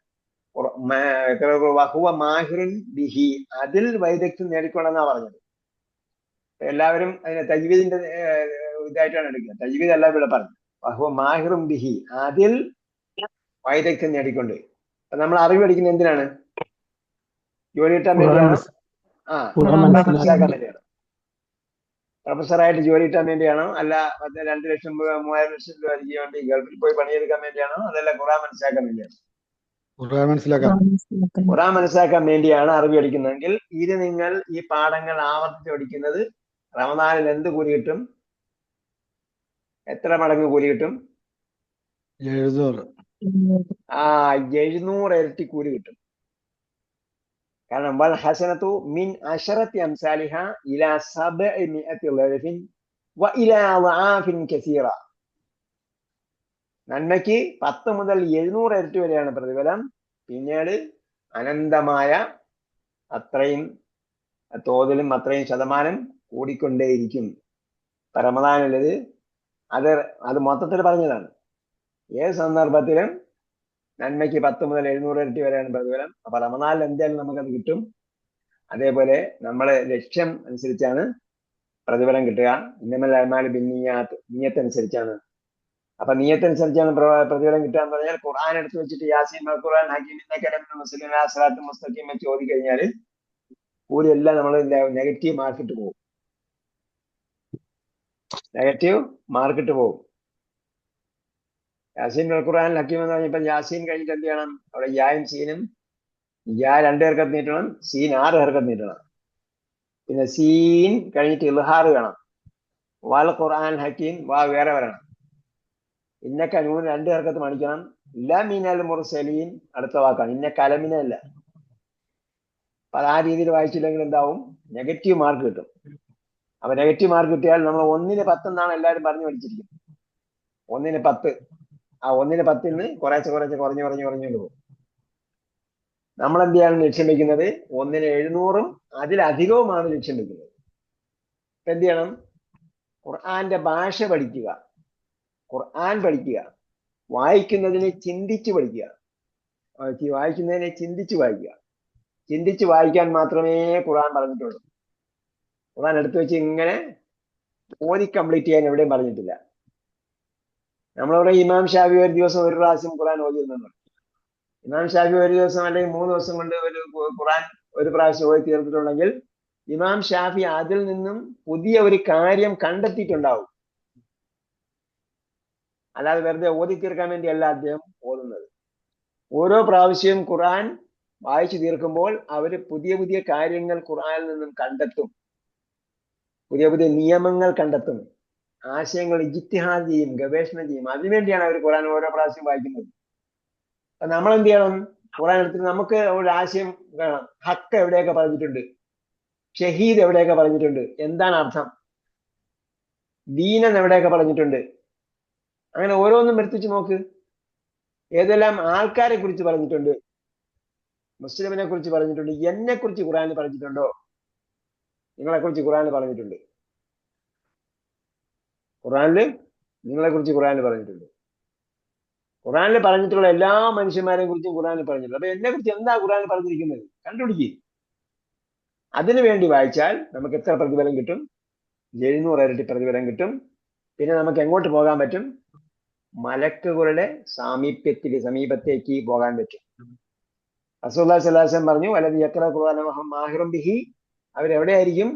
വഹുവ മാഹിറുൻ ബിഹി, അതിൽ വൈദഗ്ധ്യം നേടിക്കൊണ്ടെന്നാ പറഞ്ഞത്. എല്ലാവരും അതിനെ തജ്വീദിന്റെ ഇതായിട്ടാണ് എടുക്കുക. തജ്വീദ് അല്ല ഇവിടെ പറഞ്ഞു. വഹുവ മാഹിറുൻ ബിഹി, അതിൽ വൈദഗ്ധ്യം നേടിക്കൊണ്ട്. നമ്മൾ അറിവ് പഠിക്കുന്നത് എന്തിനാണ്? ജോലി കിട്ടാൻ വേണ്ടിയാണോ? മനസ്സിലാക്കാൻ വേണ്ടിയാണോ? പ്രൊഫസറായിട്ട് ജോലി കിട്ടാൻ വേണ്ടിയാണോ? അല്ല 2 ലക്ഷം രൂപ 3,000 ലക്ഷം രൂപ ചെയ്യാൻ വേണ്ടി ഗൾഫിൽ പോയി പണിയെടുക്കാൻ വേണ്ടിയാണോ? അതല്ല ഖുർആൻ മനസ്സിലാക്കാൻ വേണ്ടിയാണോ? ഖുർആൻ മനസ്സിലാക്കാൻ വേണ്ടിയാണ് അറിവ് പഠിക്കുന്നതെങ്കിൽ ഇത് നിങ്ങൾ ഈ പാഠങ്ങൾ ആവർത്തിച്ച് പഠിക്കുന്നത് റമദാനിൽ എന്ത് കൂലി കിട്ടും? എത്ര മടങ്ങ് കൂലി കിട്ടും? 700 ഇരട്ടി കൂലി കിട്ടും. കാരണം വൽ ഹസനത്തു മിൻ അശറത്തി അംസാലിഹ ഇലാ 700 ളഅഫിൻ വ ഇലാ അളആഫിൻ കസീറ. നന്മയ്ക്ക് 10 മുതൽ 700 ഇരട്ടി വരെയാണ് പ്രതിഫലം. പിന്നീട് അനന്തമായ അത്രയും തോതിലും അത്രയും ശതമാനം കൂടിക്കൊണ്ടേയിരിക്കും. റമദാനിലത് അത് മൊത്തത്തിൽ പറഞ്ഞതാണ്. ഏത് സന്ദർഭത്തിലും നന്മയ്ക്ക് 10 മുതൽ 700 ഇരട്ടി വരെയാണ് പ്രതിഫലം. അപ്പൊ റമദാനിൽ എന്തായാലും നമുക്കത് കിട്ടും. അതേപോലെ നമ്മളെ ലക്ഷ്യം അനുസരിച്ചാണ് പ്രതിഫലം കിട്ടുക. ഇന്നമൽ അഅ്മാലു ബിന്നിയ്യാത്ത്, നിയ്യത്തനുസരിച്ചാണ്. അപ്പൊ നിയ്യത്തനുസരിച്ചാണ് പ്രതിഫലം കിട്ടുക എന്ന് പറഞ്ഞാൽ ഖുർആൻ എടുത്ത് വെച്ചിട്ട് യാസീൻ വൽ ഖുർആൻ ഹകീം ഇന്നക ലമിനൽ മുസ്ലിമീൻ സിറാത്തുൽ മുസ്തഖീം എന്ന് ചോദി കഴിഞ്ഞാൽ കൂലി എല്ലാം നമ്മൾ നെഗറ്റീവ് മാർക്കിട്ട് പോകും. യാസീൻ വൽ ഖുർആൻ ഹകീം എന്ന് പറഞ്ഞപ്പോൾ യാസീൻ കഴിഞ്ഞിട്ട് എന്ത് ചെയ്യണം? അവിടെ യായും സീനും യാ 2 ഹർക്കത്ത് നീട്ടണം, സീൻ 6 ഹർക്കത്ത് നീട്ടണം. പിന്നെ സീൻ കഴിഞ്ഞിട്ട് ഇൽഹാർ വേണം. വൽ ഖുർആൻ ഹക്കീം വാ വേറെ വരണം. ഇന്നക്ക നൂൻ 2 ഹർക്കത്ത് മണിക്കണം. ല മിനൽ മുർസലീൻ അടുത്ത വാക്കാണ്. ഇന്നക്ക അലമിനല്ല. അപ്പൊ ആ രീതിയിൽ വായിച്ചില്ലെങ്കിൽ എന്താവും? നെഗറ്റീവ് മാർക്ക് കിട്ടും. അപ്പൊ നെഗറ്റീവ് മാർക്ക് കിട്ടിയാൽ നമ്മൾ 1-ന് 10 എന്നാണ് എല്ലാവരും പറഞ്ഞു പഠിച്ചിരിക്കുന്നത്. 1-ന് 10. ആ 1-ന് 10 കുറച്ച് കുറഞ്ഞു പോകും. നമ്മൾ എന്ത് ചെയ്യാണ് ലക്ഷ്യം വെക്കുന്നത്? 1-ന് 700-ഉം അതിലധികവുമാണ് ലക്ഷ്യം വെക്കുന്നത്. ഇപ്പൊ എന്ത് ചെയ്യണം? ഖുർആന്റെ ഭാഷ പഠിക്കുക, ഖുർആൻ പഠിക്കുക, വായിക്കുന്നതിനെ ചിന്തിച്ച് പഠിക്കുക, വായിക്കുന്നതിനെ ചിന്തിച്ച് വായിക്കുക. ചിന്തിച്ച് വായിക്കാൻ മാത്രമേ ഖുർആൻ പറഞ്ഞിട്ടുള്ളൂ. ഖുർആൻ എടുത്തു വെച്ച് ഇങ്ങനെ ഓതി കംപ്ലീറ്റ് ചെയ്യാൻ എവിടെയും പറഞ്ഞിട്ടില്ല. നമ്മളിവിടെ ഇമാം ഷാഫി ഒരു ദിവസം ഒരു പ്രാവശ്യം ഖുർആൻ ഓതിയിരുന്നുണ്ട്. ഇമാം ഷാഫി ഒരു ദിവസം അല്ലെങ്കിൽ 3 ദിവസം കൊണ്ട് ഒരു ഖുർആൻ ഒരു പ്രാവശ്യം ഓതി തീർത്തിട്ടുണ്ടെങ്കിൽ ഇമാം ഷാഫി അതിൽ നിന്നും പുതിയ ഒരു കാര്യം കണ്ടെത്തിയിട്ടുണ്ടാവും. അല്ലാതെ വെറുതെ ഓതി തീർക്കാൻ വേണ്ടിയല്ല അദ്ദേഹം ഓതുന്നത്. ഓരോ പ്രാവശ്യവും ഖുർആൻ വായിച്ചു തീർക്കുമ്പോൾ അവർ പുതിയ പുതിയ കാര്യങ്ങൾ ഖുർആനിൽ നിന്നും കണ്ടെത്തും, പുതിയ പുതിയ നിയമങ്ങൾ കണ്ടെത്തും, ആശയങ്ങൾ ഇജ്തിഹാദ് ചെയ്യും, ഗവേഷണം ചെയ്യും. അതിനുവേണ്ടിയാണ് അവർ ഖുർആൻ ഓരോ പ്രാവശ്യം വായിക്കുന്നത്. അപ്പൊ നമ്മൾ എന്ത് ചെയ്യണം? ഖുർആൻ എടുത്തിട്ട് നമുക്ക് ഒരു ആശയം വേണം. ഹക്ക് എവിടെയൊക്കെ പറഞ്ഞിട്ടുണ്ട്, ഷഹീദ് എവിടെയൊക്കെ പറഞ്ഞിട്ടുണ്ട്, എന്താണ് അർത്ഥം, ദീനൻ എവിടെയൊക്കെ പറഞ്ഞിട്ടുണ്ട്, അങ്ങനെ ഓരോന്നും എടുത്തിച്ച് നോക്ക്. ഏതെല്ലാം ആൾക്കാരെ കുറിച്ച് പറഞ്ഞിട്ടുണ്ട്, മുസ്ലിമിനെ കുറിച്ച് പറഞ്ഞിട്ടുണ്ട്, എന്നെ കുറിച്ച് ഖുർആനിൽ പറഞ്ഞിട്ടുണ്ടോ? നിങ്ങളെ കുറിച്ച് ഖുർആനിൽ പറഞ്ഞിട്ടുണ്ട്. ഖുർആനിൽ നിങ്ങളെ കുറിച്ച് ഖുർആനിൽ പറഞ്ഞിട്ടുണ്ട്. ഖുർആനിൽ പറഞ്ഞിട്ടുള്ള എല്ലാ മനുഷ്യന്മാരെയും കുറിച്ചും ഖുർആനിൽ പറഞ്ഞിട്ടുണ്ട്. അപ്പൊ എന്നെ കുറിച്ച് എന്താ ഖുർആനിൽ പറഞ്ഞിരിക്കുന്നത് കണ്ടുപിടിക്കുക. അതിനു വേണ്ടി വായിച്ചാൽ നമുക്ക് എത്ര പ്രതിഫലം കിട്ടും? 700 ഇരട്ടി പ്രതിഫലം കിട്ടും. പിന്നെ നമുക്ക് എങ്ങോട്ട് പോകാൻ പറ്റും? മലക്കുകളുടെ സമീപത്തേക്ക് പോകാൻ പറ്റും. റസൂലുള്ളാഹി സ്വല്ലല്ലാഹു അലൈഹി വസല്ലം പറഞ്ഞു, വലദി യഖറ ഖുർആന മാഹിറുൻ ബിഹി, അവരെവിടെയായിരിക്കും?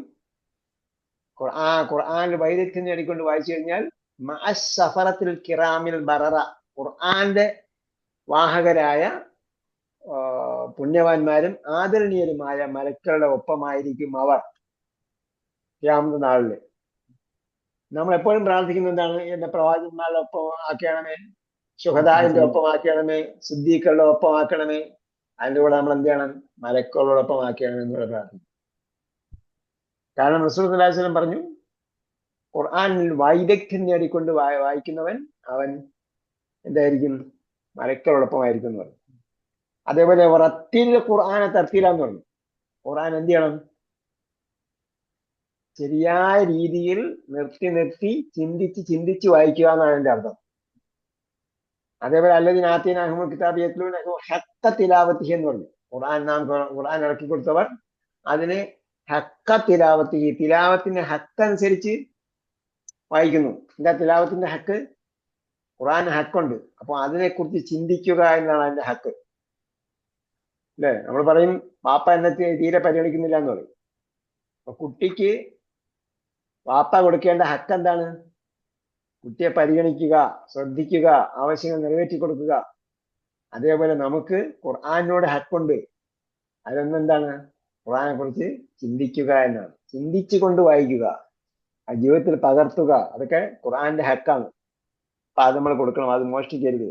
ഖുർആനിൽ വൈദഗ്ധ്യം നേടിക്കൊണ്ട് വായിച്ചു കഴിഞ്ഞാൽ മഅസ് സഫറത്തിൽ കിറാമിൽ ബററ, ഖുർആന്റെ വാഹകരായ പുണ്യവാന്മാരും ആദരണീയരുമായ മലക്കുകളുടെ ഒപ്പമായിരിക്കും അവർ ഖിയാമത്ത് നാളില്. നമ്മൾ എപ്പോഴും പ്രാർത്ഥിക്കുന്ന എന്താണ്? എന്റെ പ്രവാചകന്മാരുടെ ഒപ്പം ആക്കണമേ, ശുഹദാഇന്റെ ഒപ്പം ആക്കണമേ, സിദ്ദീഖുകളുടെ ഒപ്പം ആക്കണമേ. അതിന്റെ കൂടെ നമ്മൾ എന്ത് ചെയ്യണം? മലക്കുകളോടൊപ്പം ആക്കണമേ എന്നുള്ള പ്രാർത്ഥിക്കും. കാരണം റസൂൽ സ്വല്ലല്ലാഹു അലൈഹി വസല്ലം പറഞ്ഞു, ഖുർആനിൽ വൈദഗ്ധ്യം നേടിക്കൊണ്ട് വായിക്കുന്നവൻ അവൻ എന്തായിരിക്കും? മലക്കുകളോടൊപ്പമായിരിക്കും എന്ന് പറഞ്ഞു. അതേപോലെ റത്തിൽ ഖുർആനെ തർത്തീലാന്ന് പറഞ്ഞു. ഖുർആൻ എന്ത് ചെയ്യണം? ശരിയായ രീതിയിൽ നിർത്തി ചിന്തിച്ച് വായിക്കുക എന്നാണ് അതിന്റെ അർത്ഥം. അതേപോലെ അല്ലദീന ആതീനാഹുൽ കിതാബ യത്ലൂനഹു ഹഖ്ക തിലാവതിഹി എന്ന് പറഞ്ഞു. ഖുർആൻ ഇറക്കി കൊടുത്തവർ അതിന് ഹഖ്ക തിലാവതിഹി, തിലാവത്തിന്റെ ഹക്ക് അനുസരിച്ച് വായിക്കുന്നു. എന്താ തിലാവത്തിന്റെ ഹക്ക്? ഖുർആൻ ഹക്കുണ്ട്, അപ്പൊ അതിനെക്കുറിച്ച് ചിന്തിക്കുക എന്നാണ് അതിന്റെ ഹക്ക്. അല്ലേ? നമ്മൾ പറയും വാപ്പ എന്നെ തീരെ പരിഗണിക്കുന്നില്ല എന്ന് പറയും. അപ്പൊ കുട്ടിക്ക് വാപ്പ കൊടുക്കേണ്ട ഹക്ക് എന്താണ്? കുട്ടിയെ പരിഗണിക്കുക, ശ്രദ്ധിക്കുക, ആവശ്യങ്ങൾ നിറവേറ്റി കൊടുക്കുക. അതേപോലെ നമുക്ക് ഖുർആനോട് ഹക്കുണ്ട്. അതൊന്നെന്താണ്? ഖുർആനെ കുറിച്ച് ചിന്തിക്കുക എന്നാണ്. ചിന്തിച്ചു കൊണ്ട് വായിക്കുക, ആ ജീവിതത്തിൽ പകർത്തുക, അതൊക്കെ ഖുർആന്റെ ഹക്കാണ്. അപ്പൊ അത് നമ്മൾ കൊടുക്കണം. അത് മോഷ്ടിക്കരുത്.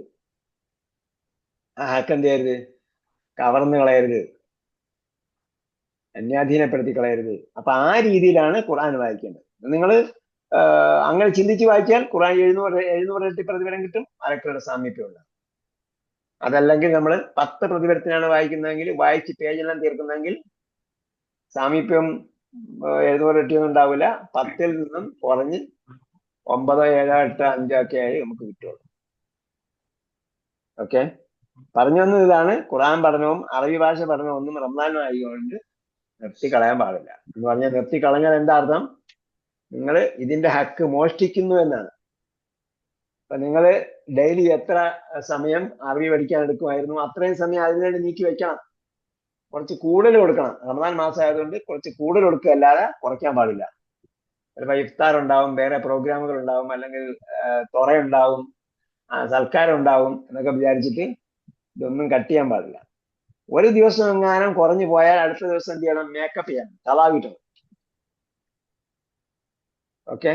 ആ ഹക്ക് എന്ത് ചെയ്യരുത്? കവർന്നു കളയരുത്, അന്യാധീനപ്പെടുത്തി കളയരുത്. അപ്പൊ ആ രീതിയിലാണ് ഖുർആൻ വായിക്കേണ്ടത്. നിങ്ങൾ അങ്ങനെ ചിന്തിച്ച് വായിച്ചാൽ ഖുർആൻ 700 ഇരട്ടി പ്രതിഫലം കിട്ടും, മലക്കുകളുടെ സാമീപ്യം ഉണ്ടാകും. അതല്ലെങ്കിൽ നമ്മൾ 10 പ്രതിഫലത്തിനാണ് വായിക്കുന്നതെങ്കിൽ, വായിച്ച് പേജെല്ലാം തീർക്കുന്നതെങ്കിൽ സാമീപ്യം 700 ഇരട്ടിയൊന്നും ഉണ്ടാവില്ല. 10-ൽ നിന്നും കുറഞ്ഞ് 9, 7, 8, 5 ഒക്കെ ആയി നമുക്ക് കിട്ടുള്ളൂ. ഓക്കെ, പറഞ്ഞു വന്നത് ഇതാണ്. ഖുർആൻ പഠനവും അറബി ഭാഷ പഠനവും ഒന്നും റമദാൻ ആയതുകൊണ്ട് നിർത്തി കളയാൻ പാടില്ല. എന്ന് പറഞ്ഞാൽ നിർത്തി കളഞ്ഞാൽ എന്താ അർത്ഥം? നിങ്ങൾ ഇതിന്റെ ഹക്ക് മോഷ്ടിക്കുന്നു എന്നാണ്. അപ്പൊ നിങ്ങൾ ഡെയിലി എത്ര സമയം അറബി പഠിക്കാൻ എടുക്കുമായിരുന്നു അത്രയും സമയം അതിനുവേണ്ടി നീക്കി വെക്കണം. കുറച്ച് കൂടുതൽ കൊടുക്കണം. റമദാൻ മാസം ആയതുകൊണ്ട് കുറച്ച് കൂടുതൽ കൊടുക്കുക, അല്ലാതെ കുറയ്ക്കാൻ പാടില്ല. ചിലപ്പോൾ ഇഫ്താർ ഉണ്ടാവും, വേറെ പ്രോഗ്രാമുകൾ ഉണ്ടാവും, അല്ലെങ്കിൽ തുറയുണ്ടാവും, സൽക്കാരം ഉണ്ടാവും എന്നൊക്കെ വിചാരിച്ചിട്ട് ഇതൊന്നും കട്ട് ചെയ്യാൻ പാടില്ല. ഒരു ദിവസം എങ്ങാനും കുറഞ്ഞു പോയാൽ അടുത്ത ദിവസം എന്ത് ചെയ്യണം? മേക്കപ്പ് ചെയ്യണം, തലാവിട്ടണം. ഓക്കെ,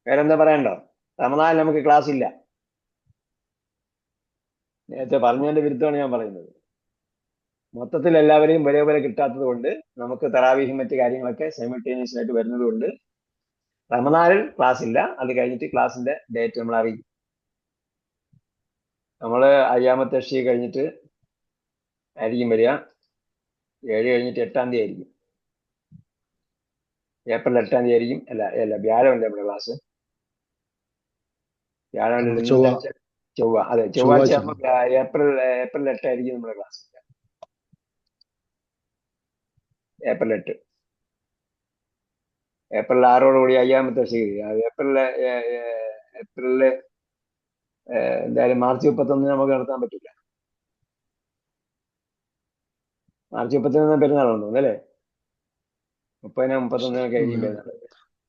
വേറെന്താ പറയണ്ടോ? റമദാനിൽ നമുക്ക് ക്ലാസ് ഇല്ല. നേരത്തെ പറഞ്ഞതിന്റെ വിരുദ്ധമാണ് ഞാൻ പറയുന്നത്. മൊത്തത്തിൽ എല്ലാവരെയും ഒരേപോലെ കിട്ടാത്തത് കൊണ്ട് നമുക്ക് തറാവീഹും മറ്റു കാര്യങ്ങളൊക്കെ സൈമിൾട്ടേനിയസ് ആയിട്ട് വരുന്നത് കൊണ്ട് റമദാനിൽ ക്ലാസ് ഇല്ല. അത് കഴിഞ്ഞിട്ട് ക്ലാസിന്റെ ഡേറ്റ് നമ്മൾ അറിയിക്കും. നമ്മള് അയ്യാമത്തെ ഷീ കഴിഞ്ഞിട്ട് ആയിരിക്കും വരിക. 7 കഴിഞ്ഞിട്ട് 8-ാം തീയതി ആയിരിക്കും. ഏപ്രിൽ 8-ാം തീയതി ആയിരിക്കും. അല്ല വ്യാഴമല്ലേ നമ്മുടെ ക്ലാസ്? വ്യാഴമല്ല, ചൊവ്വ. അതെ, ചൊവ്വാഴ്ച ഏപ്രിൽ 8 ആയിരിക്കും നമ്മുടെ ക്ലാസ്. ഏപ്രിൽ 8. ഏപ്രിൽ 6 അയ്യാമത്തെ ഷീ. ഏപ്രിലില് എന്തായാലും മാർച്ച് 31 നമുക്ക് നടത്താൻ പറ്റില്ല. മാർച്ച് 31 പെരുന്നാളുണ്ടോ അല്ലേ? 30-നും 31-നൊക്കെ ആയിരിക്കും പെരുന്നാൾ.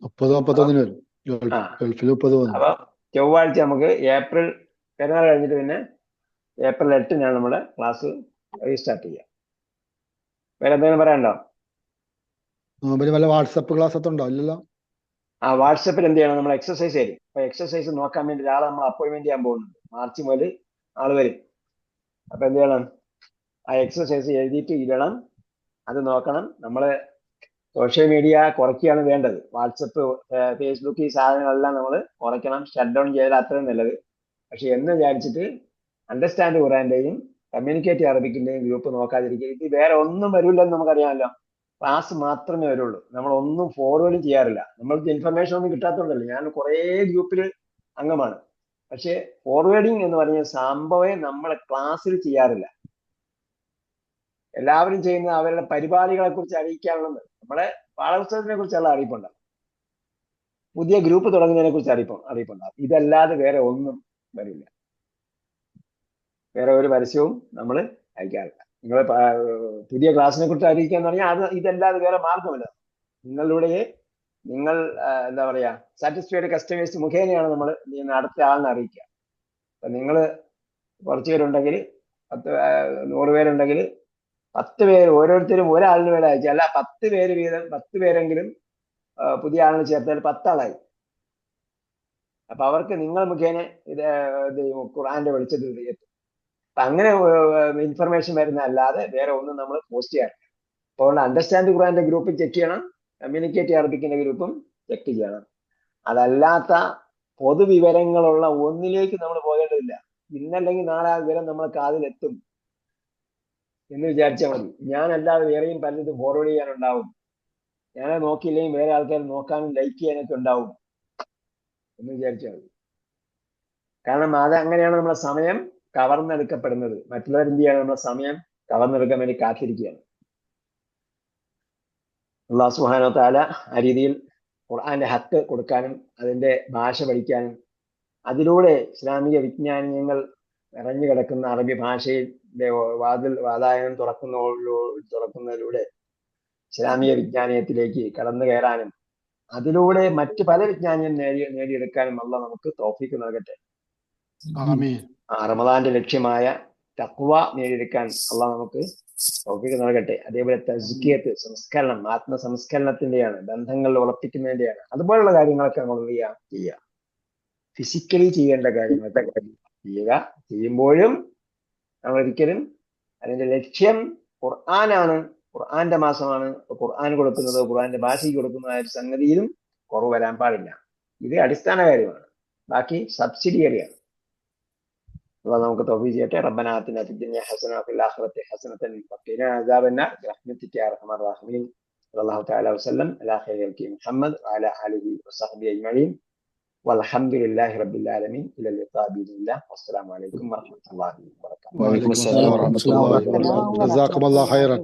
30-31 വരും. അപ്പൊ ചൊവ്വാഴ്ച നമുക്ക് ഏപ്രിൽ പെരുന്നാൾ കഴിഞ്ഞിട്ട് പിന്നെ ഏപ്രിൽ 8-നാണ് നമ്മുടെ ക്ലാസ് റീസ്റ്റാർട്ട് ചെയ്യുക. വേറെ എന്തെങ്കിലും പറയാനുണ്ടോ? വല്ല വാട്സപ്പ് ക്ലാസ് ഒക്കെ ഉണ്ടോ? ഇല്ലല്ലോ. ആ വാട്സപ്പിൽ എന്ത് ചെയ്യണം? നമ്മൾ എക്സസൈസ് തരും. അപ്പൊ എക്സസൈസ് നോക്കാൻ വേണ്ടി ഒരാളെ നമ്മൾ അപ്പോയിന്റ്മെന്റ് ചെയ്യാൻ പോകുന്നുണ്ട്. മാർച്ച് മുതൽ ആള് വരും. അപ്പൊ എന്ത് ചെയ്യണം? ആ എക്സസൈസ് എഴുതിയിട്ട് ഇടണം. അത് നോക്കണം. നമ്മള് സോഷ്യൽ മീഡിയ കുറയ്ക്കുകയാണ് വേണ്ടത്. വാട്സപ്പ്, ഫേസ്ബുക്ക്, ഈ സാധനങ്ങളെല്ലാം നമ്മൾ കുറയ്ക്കണം. ഷട്ട് ഡൗൺ ചെയ്താൽ അത്രയും നല്ലത്. പക്ഷെ എന്ന് വിചാരിച്ചിട്ട് അണ്ടർസ്റ്റാൻഡ് ഖുറാന്റെയും കമ്മ്യൂണിക്കേറ്റ് അറബിക്കിന്റെയും ഗ്രൂപ്പ് നോക്കാതിരിക്കുക. ഇത് വേറെ ഒന്നും വരില്ലെന്ന് നമുക്കറിയാമല്ലോ. ക്ലാസ് മാത്രമേ വരുള്ളൂ. നമ്മൾ ഒന്നും ഫോർവേഡ് ചെയ്യാറില്ല. നമ്മൾക്ക് ഇൻഫർമേഷൻ ഒന്നും കിട്ടാത്തതുകൊണ്ടല്ല. ഞാൻ കുറേ ഗ്രൂപ്പിൽ അംഗമാണ്. പക്ഷെ ഫോർവേഡിങ് എന്ന് പറഞ്ഞ സംഭവം നമ്മളെ ക്ലാസ്സിൽ ചെയ്യാറില്ല. എല്ലാവരും ചെയ്യുന്നത് അവരുടെ പരിപാടികളെ കുറിച്ച് അറിയിക്കാനുള്ളത്. നമ്മളെ പാഠപുസ്തകത്തിനെ കുറിച്ചുള്ള അറിയിപ്പുണ്ടാവും, പുതിയ ഗ്രൂപ്പ് തുടങ്ങുന്നതിനെ കുറിച്ച് അറിയിപ്പുണ്ടാവും. ഇതല്ലാതെ വേറെ ഒന്നും വരില്ല. വേറെ ഒരു പരസ്യവും നമ്മൾ അയക്കാറില്ല. നിങ്ങൾ പുതിയ ക്ലാസ്സിനെ കുറിച്ച് അറിയിക്കുക എന്ന് പറഞ്ഞാൽ ഇതല്ലാതെ വേറെ മാർഗമല്ല. നിങ്ങൾ എന്താ പറയാ, സാറ്റിസ്ഫൈഡ് കസ്റ്റമേഴ്സ് മുഖേനയാണ് നമ്മൾ അടുത്ത ആളിനെ അറിയിക്കുക. അപ്പൊ നിങ്ങൾ കുറച്ച് പേരുണ്ടെങ്കിൽ 100 പേരുണ്ടെങ്കിൽ 10 പേര് ഓരോരുത്തരും ഒരാളിന് വേണ്ടി അയച്ചു. അല്ല 10 പേര് വീതം 10 പേരെങ്കിലും പുതിയ ആളിനെ ചേർത്താൽ 10 ആളായി. അപ്പൊ അവർക്ക് നിങ്ങൾ മുഖേന ഇത് ഖുർആന്റെ വെളിച്ചത്തിൽ എത്തും. അപ്പൊ അങ്ങനെ ഇൻഫർമേഷൻ വരുന്ന അല്ലാതെ വേറെ ഒന്നും നമ്മൾ പോസ്റ്റ് ചെയ്യാറില്ല. അപ്പോൾ അണ്ടർസ്റ്റാൻഡ് ഖുർആന്റെ ഗ്രൂപ്പ് ചെക്ക് ചെയ്യണം, കമ്മ്യൂണിക്കേറ്റ് അറബിക്കിന്റെ ഗ്രൂപ്പും ചെക്ക് ചെയ്യണം. അതല്ലാത്ത പൊതുവിവരങ്ങളുള്ള ഒന്നിലേക്ക് നമ്മൾ പോകേണ്ടതില്ല. ഇന്നല്ലെങ്കിൽ നാളെ ആ വിവരം നമ്മളെ കാതിലെത്തും എന്ന് വിചാരിച്ചാൽ മതി. ഞാനല്ലാതെ വേറെയും പലതും ഫോർവേഡ് ചെയ്യാനുണ്ടാവും. ഞാനെ നോക്കിയില്ലെങ്കിൽ വേറെ ആൾക്കാർ നോക്കാനും ലൈക്ക് ചെയ്യാനൊക്കെ ഉണ്ടാവും എന്ന് വിചാരിച്ചാൽ മതി. കാരണം അത് അങ്ങനെയാണ് നമ്മളെ സമയം കവർന്നെടുക്കപ്പെടുന്നത്. മറ്റുള്ളവർ എന്ത് ചെയ്യാണ്? നമ്മളെ സമയം കവർന്നെടുക്കാൻ വേണ്ടി കാത്തിരിക്കുകയാണ്. അല്ലാഹു സുബ്ഹാനഹു വ തആല ആ രീതിയിൽ ഖുർആന്റെ ഹക്ക് കൊടുക്കാനും അതിന്റെ ഭാഷ പഠിക്കാനും അതിലൂടെ ഇസ്ലാമിക വിജ്ഞാനങ്ങൾ നിറഞ്ഞു കിടക്കുന്ന അറബി ഭാഷയുടെ വാതായനം തുറക്കുന്നതിലൂടെ ഇസ്ലാമിക വിജ്ഞാനത്തിലേക്ക് കടന്നു കയറാനും അതിലൂടെ മറ്റ് പല വിജ്ഞാനം നേടിയെടുക്കാനും അല്ലാഹ് നമുക്ക് തൗഫീഖ് നൽകട്ടെ. റമദാന്റെ ലക്ഷ്യമായ തഖ്വ നേടിയെടുക്കാൻ അല്ലാഹ് നമുക്ക് തൗഫീഖ് നൽകട്ടെ. അതേപോലെ തസ്കിയത്ത്, സംസ്കരണം, ആത്മസംസ്കരണത്തിന്റെയാണ്, ബന്ധങ്ങൾ ഉറപ്പിക്കുന്നതിന്റെയാണ്. അതുപോലുള്ള കാര്യങ്ങളൊക്കെ നമ്മൾ ചെയ്യുക. ഫിസിക്കലി ചെയ്യേണ്ട കാര്യങ്ങളൊക്കെ ചെയ്യുക. ചെയ്യുമ്പോഴും നമ്മൾ ഒരിക്കലും അതിന്റെ ലക്ഷ്യം ഖുർആനാണ്, ഖുർആന്റെ മാസമാണ്, ഖുർആൻ കൊടുക്കുന്നത്, ഖുർആന്റെ ഭാഷയ്ക്ക് കൊടുക്കുന്ന ഒരു സംഗതിയിലും കുറവ് വരാൻ പാടില്ല. ഇത് അടിസ്ഥാന കാര്യമാണ്. ബാക്കി സബ്സിഡിയറിയാണ്. അല്ലാഹ് നമുക്ക് തൗഫീഖ് ചെയ്യട്ടെ. റബ്ബനാ ആതിനാ ഫിദ്ദുനിയ ഹസന വഫിൽ ആഖിറതി ഹസനതൻ വഖിനാ അദാബന്നാർ ബിറഹ്മതിക യാ അർഹമർ റഹീമീൻ. സ്വല്ലല്ലാഹു തആല വസല്ലം അലാ ഖൈറിൽ ഖൽഖി മുഹമ്മദ് വഅലാ ആലിഹി വസഹ്ബിഹി അജ്മഈൻ വൽഹംദുലില്ലാഹി റബ്ബിൽ ആലമീൻ. ഇലാ ലിഖാ ബിഇذنില്ലാഹ്. വസ്സലാമു അലൈക്കും വറഹ്മത്തുള്ളാഹി വബറകാതുഹു. വഅലൈക്കും അസ്സലാം വറഹ്മത്തുള്ളാഹി വബറകാതുഹു. ജസാക്കല്ലാഹു ഖൈറൻ.